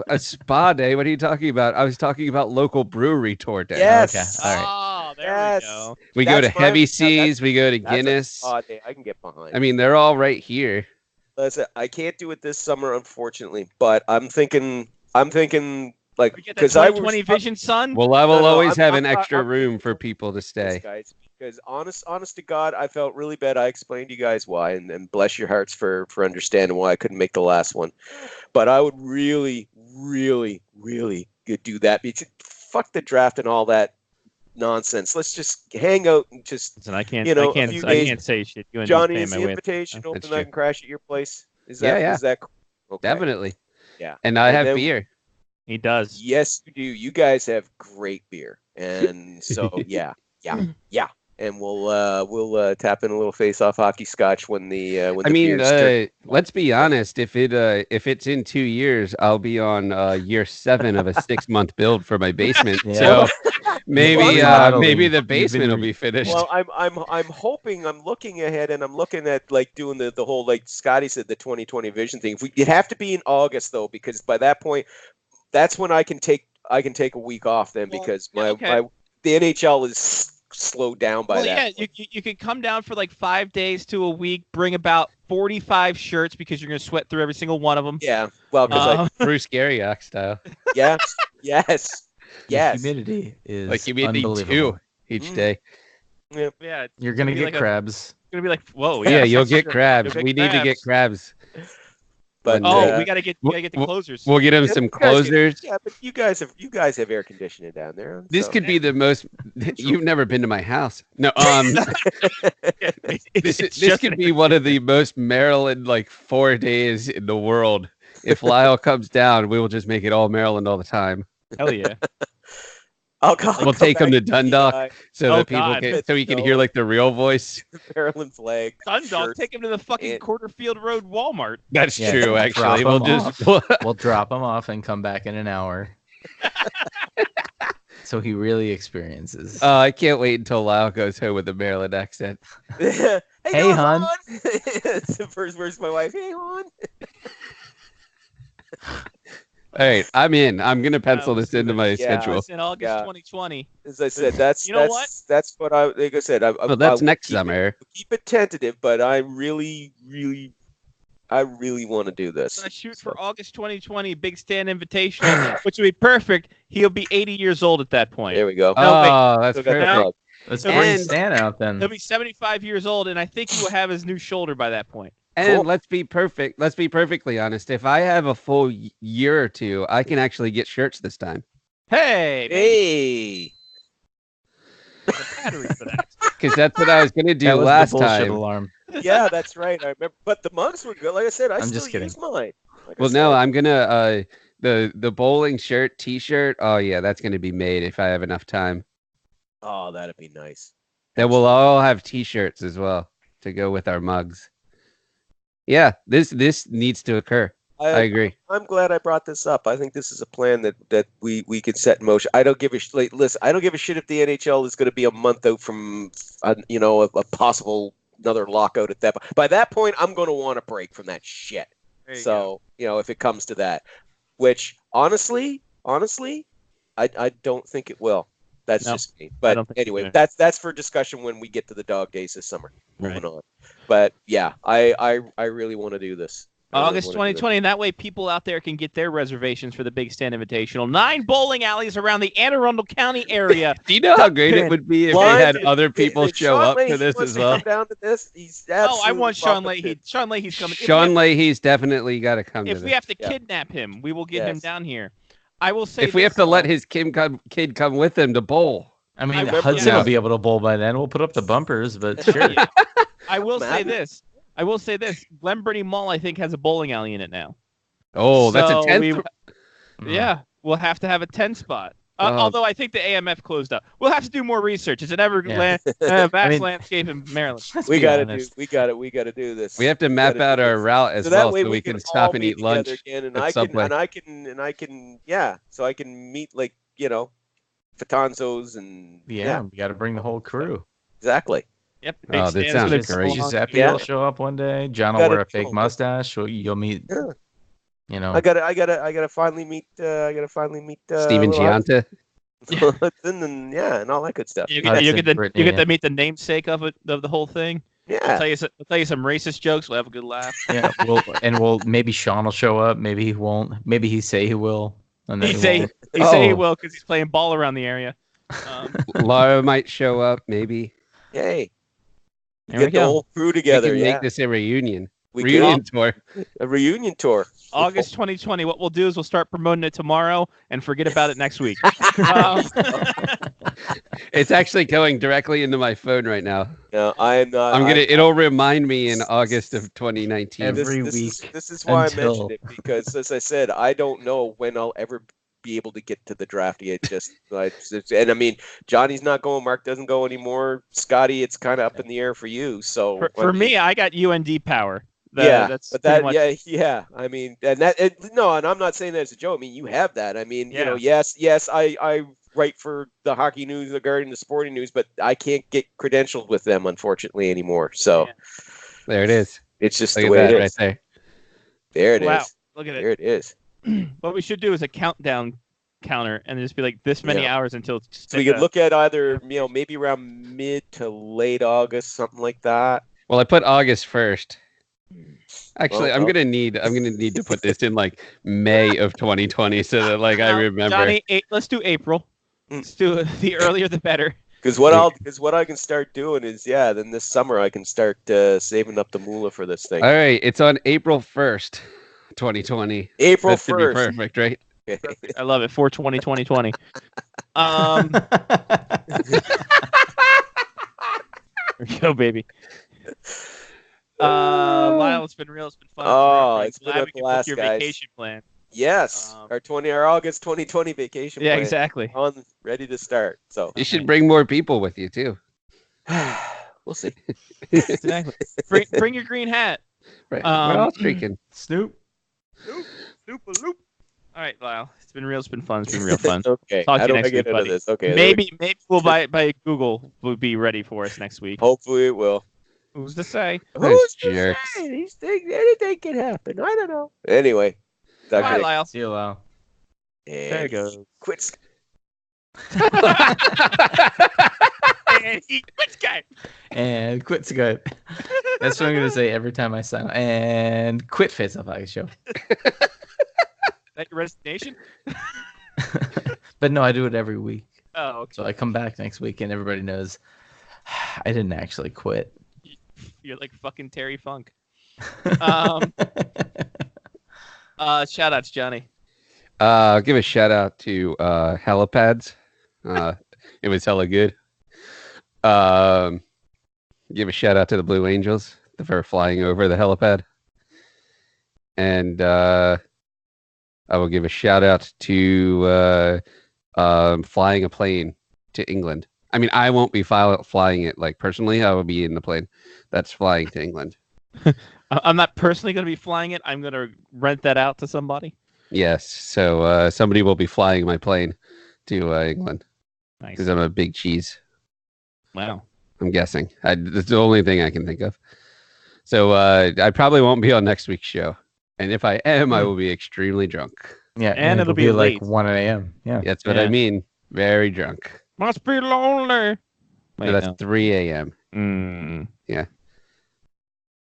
A spa day. What are you talking about? I was talking about local brewery tour day. Yes. Okay. All right. Oh, there we go. We go to Heavy Seas. We go to Guinness. That's a spa day I can get behind. I mean, they're all right here. Listen, I can't do it this summer, unfortunately. But I'm thinking like because I 20 vision, son. Well, I will always have an extra room for people to stay. Guys, because honest to God, I felt really bad. I explained to you guys why, and bless your hearts for understanding why I couldn't make the last one. But I would really, really, really do that. Because fuck the draft and all that nonsense. Let's just hang out and just. Listen, I can't say shit. You Johnny, is the invitation open? I can crash at your place. Is that yeah. Is that cool? Okay. Definitely? Yeah. And I have beer. He does. Yes, you do. You guys have great beer, and so yeah. And we'll tap in a little face-off hockey scotch when the beer's let's be honest. If it's in 2 years, I'll be on year 7 of a 6-month build for my basement. So maybe the basement will be finished. Well, I'm hoping. I'm looking ahead, and I'm looking at like doing the whole, like Scotty said, the 2020 vision thing. It'd have to be in August though, because by that point, that's when I can take a week off. Then because the NHL is slowed down by that. Yeah, you could come down for like 5 days to a week, bring about 45 shirts because you're going to sweat through every single one of them. Yeah, well, because Bruce Garriock style. Yes. The humidity is unbelievable. Each day. Yeah. You're going to get crabs. It's going to be like, whoa. Yeah, you'll get crabs. We need to get crabs. But we gotta get the closers. We'll get him some closers. But you guys have air conditioning down there. This could be the most. You've never been to my house. No. This could be one of the most Maryland 4 days in the world. If Lyle comes down, we will just make it all Maryland all the time. Hell yeah. We'll take him to Dundalk so he can hear the real voice. Maryland flag. Dundalk, take him to the fucking Quarterfield Road Walmart. That's true, actually. We'll drop him off and come back in an hour. So he really experiences. I can't wait until Lyle goes home with a Maryland accent. Hey, hon. It's the first words my wife. Hey, hon. All right, I'm in. I'm gonna pencil this into my schedule. It's in August 2020. As I said, that's what I like. I said, that's next summer. Keep it tentative, but I really want to do this. I'm gonna shoot for August 2020 Big Stand Invitational, which would be perfect. He'll be 80 years old at that point. There we go. That's perfect. Let's bring Stan out then. He'll be 75 years old, and I think he will have his new shoulder by that point. And let's be perfectly honest. If I have a full year or two, I can actually get shirts this time. Hey. Battery for that. Because that's what I was going to do last time. Alarm. Yeah, that's right. I remember. But the mugs were good. Like I said, I'm still use mine. I'm gonna the bowling shirt, T-shirt. Oh yeah, that's gonna be made if I have enough time. Oh, that'd be nice. Then we'll all have T-shirts as well to go with our mugs. Yeah, this needs to occur. I agree. I'm glad I brought this up. I think this is a plan that we could set in motion. I don't give a listen. I don't give a shit if the NHL is going to be a month out from a possible another lockout at that. By that point, I'm going to want a break from that shit. So if it comes to that, which honestly, I don't think it will. That's just me. But anyway, that's for discussion when we get to the dog days this summer. Moving on. But yeah, I really want to do this. August 2020, and that way people out there can get their reservations for the Big Stand Invitational. 9 bowling alleys around the Anne Arundel County area. Do you know how great it would be if they had other people show up to this as well? Come down to this. He's I want Sean Leahy. Sean Leahy's coming. Sean Leahy's definitely got to come to this. If we have to kidnap him, we will get him down here. I will say if we have to let his kid come with him to bowl. I mean, Hudson will be able to bowl by then. We'll put up the bumpers, but sure. I will say this. Glen Burnie Mall, I think, has a bowling alley in it now. Oh, that's a 10th. Yeah, we'll have to have a 10 spot. Although I think the AMF closed up. We'll have to do more research. It's an vast landscape in Maryland. We got to do this. We have to map out our route as well, so we can stop and eat lunch again, at Subway. So I can meet Fatanzos and we got to bring the whole crew. Exactly. Yep. Oh, that sounds great. Giuseppe will show up one day. John will wear a fake mustache. You'll meet. Yeah. You know. I gotta finally meet. Steven Gianta. and all that good stuff. You get to meet the namesake of the whole thing. Yeah. I'll tell you some racist jokes. We'll have a good laugh. Yeah. Maybe Sean will show up. Maybe he won't. Maybe he say he will. And then say he will because he's playing ball around the area. Laura might show up. Maybe. Yay. Get the whole crew together. We can make this a reunion. Tour. A reunion tour. August 2020. What we'll do is we'll start promoting it tomorrow and forget about it next week. It's actually going directly into my phone right now. No, I am not. It'll remind me in August of 2019. Every week. This is why I mentioned it, because as I said, I don't know when I'll ever be able to get to the draft. And I mean, Johnny's not going. Mark doesn't go anymore. Scotty, it's kind of up in the air for you. So for me, I got UND power. I mean, and I'm not saying that as a joke. I mean, you have that. I mean, yes, I write for the Hockey News, the Guardian, the Sporting News, but I can't get credentialed with them, unfortunately, anymore. So there it is. It's just the way it is. Right there. There it is. Wow, look at it. There it is. What we should do is a countdown counter and just be like this many hours until. So we could look at either maybe around mid to late August, something like that. Well, I put August 1st. Actually, I'm gonna need to put this in May of 2020 so that I remember. Johnny, let's do April. Let's do it. The earlier the better. Because what I can start doing is then this summer I can start saving up the moolah for this thing. All right, it's on April 1st, 2020. April 1st. That should be perfect, right? I love it. 4/20/2020. Here we go, baby. Lyle, it's been real. It's been fun. It's been a blast, your guys. Vacation plan. Yes, our August 2020 vacation plan. Yeah, exactly. Ready to start. So you should bring more people with you too. We'll see. Exactly. Bring your green hat. Right. What else drinking? Snoop. Loop. All right, Lyle. It's been real. It's been fun. It's been real fun. Okay. Talk to you next week, week, buddy. This? Okay. Maybe we'll by Google will be ready for us next week. Hopefully it will. Who's to say? Who's to say? These things, anything can happen. I don't know. Anyway. Bye, Lyle. See you, Lyle. There it goes. Quit. And he quit Skype. And quit Skype. That's what I'm going to say every time I sign up. And quit Face Off Hockey Show. That your resignation? But no, I do it every week. Oh, okay. So I come back next week and everybody knows I didn't actually quit. You're like fucking Terry Funk. Shout outs, Johnny. I'll give a shout out to helipads. It was hella good. Give a shout out to the Blue Angels for flying over the helipad. And I will give a shout out to flying a plane to England. I mean, I won't be flying it personally. I will be in the plane that's flying to England. I'm not personally going to be flying it. I'm going to rent that out to somebody. Yes. So somebody will be flying my plane to England. Nice. Because I'm a big cheese. Wow. I'm guessing. That's the only thing I can think of. So I probably won't be on next week's show. And if I am, I will be extremely drunk. Yeah, and it'll be like 1 a.m. Yeah, that's what I mean. Very drunk. Must be lonely. Wait, no, that's 3 a.m. Mm. Yeah.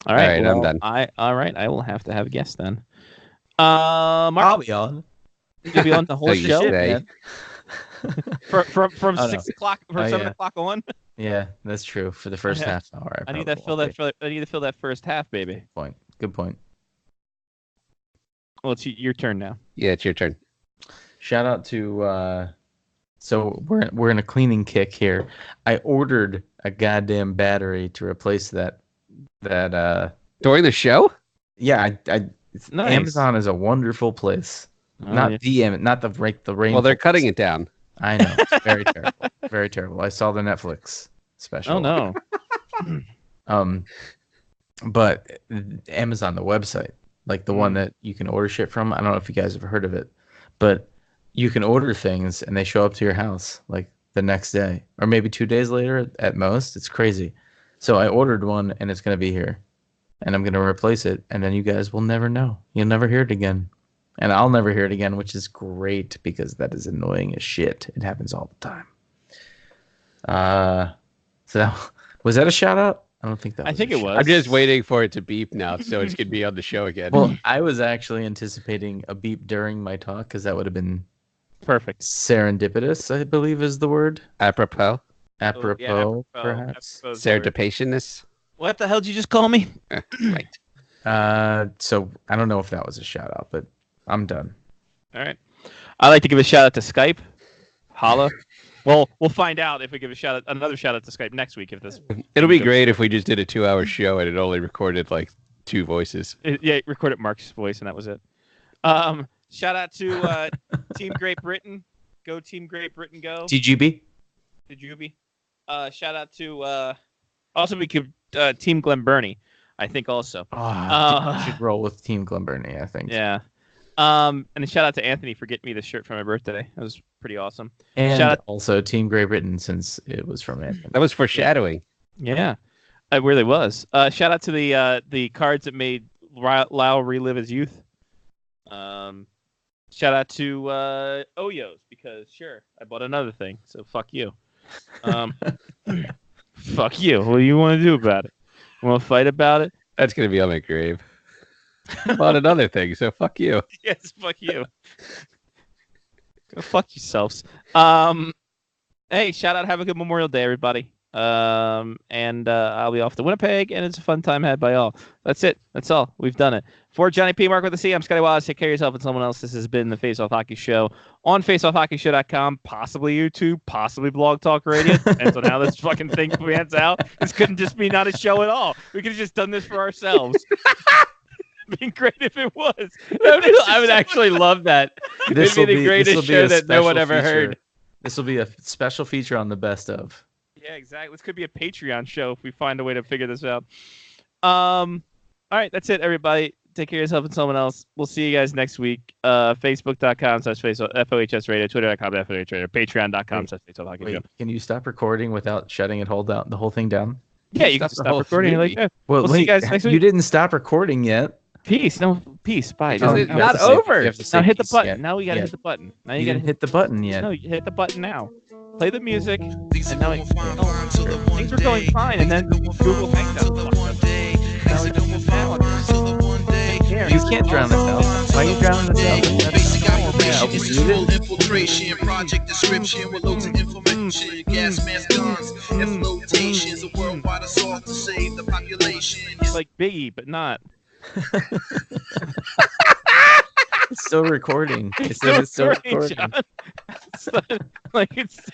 All right, I'm done. All right, I will have to have a guest then. Mark, I'll be on. you'll be on the whole Oh, you show say. from Oh, no. 6 o'clock from Oh, 7 yeah. o'clock on. Yeah, that's true. For the first Yeah. half hour, I need to fill that. I need to fill that first half, baby. Good point. Well, it's your turn now. Yeah, it's your turn. Shout out to. So we're in a cleaning kick here. I ordered a goddamn battery to replace that. During the show? Yeah, Nice. Amazon is a wonderful place. Oh, Not yeah. not the rain. Well, they're cutting it down. I know. It's very terrible. Very terrible. I saw the Netflix special. Oh no. But Amazon, the website, like the one that you can order shit from. I don't know if you guys have heard of it, but you can order things and they show up to your house like the next day or maybe 2 days later at most. It's crazy. So I ordered one and it's going to be here and I'm going to replace it. And then you guys will never know. You'll never hear it again. And I'll never hear it again, which is great because that is annoying as shit. It happens all the time. So was that a shout out? I don't think that was. I think a it shout-out. was. I'm just waiting for it to beep now so it can be on the show again. Well, I was actually anticipating a beep during my talk because that would have been Perfect. serendipitous, I believe is the word. Apropos. Apropos, perhaps. Serendipationness. What the hell did you just call me? Right. So I don't know if that was a shout out, but I'm done. All right. I'd like to give a shout out to Skype. Holla. Well, we'll find out if we give another shout out to Skype next week. If this, It'll be great if we just did a 2-hour show and it only recorded like 2 voices. Yeah, recorded Mark's voice and that was it. Shout out to Team Great Britain. Go Team Great Britain, go. TGB. Did you be? Shout out to also we could Team Glen Burnie, I think also. I should roll with Team Glenburnie, I think. Yeah. And a shout out to Anthony for getting me this shirt for my birthday. That was pretty awesome. And shout out also Team Great Britain since it was from Anthony. That was foreshadowing. Yeah, it really was. Shout out to the cards that made Lyle relive his youth. Shout out to Oyos because sure, I bought another thing. So fuck you. Fuck you. What do you want to do about it? Want to fight about it? That's going to be on my grave. About another thing, so fuck you. Yes, fuck you. Go fuck yourselves. Hey, shout out. Have a good Memorial Day, everybody. And I'll be off to Winnipeg, and it's a fun time had by all. That's it. That's all. We've done it. For Johnny P. Mark with the C, I'm Scotty Wallace. Take care of yourself and someone else. This has been the Face Off Hockey Show on faceoffhockeyshow.com, possibly YouTube, possibly Blog Talk Radio. Depends on how this fucking thing pans out. This couldn't just be not a show at all. We could have just done this for ourselves. It'd be great if it was. I would actually love that. This would be the greatest show that no one ever heard. This will be a special feature on the best of. Yeah, exactly. This could be a Patreon show if we find a way to figure this out. All right, that's it, everybody. Take care of yourself and someone else. We'll see you guys next week. Facebook.com/FOHS Radio, Twitter.com/FOHS Radio, Patreon.com/FaceOffHockeyShow. Can you stop recording without shutting it the whole thing down? Yeah, you can stop recording like that. Well, We'll see you guys next week. You didn't stop recording yet. Peace. No, peace. Bye. It's not over. Now hit the button. Now we gotta hit the button. Now You didn't hit the button yet. No, you hit the button now. Play the music. And now things were going fine, and then Google Hangouts. Now we don't move now. You can't drown this out. Why are you drowning this out? Basic operation, full infiltration, project description with loads of information, gas mask guns, and flotations, a worldwide assault to save the population. It's like Biggie, but not. It's still recording. It's still recording. John. Like it's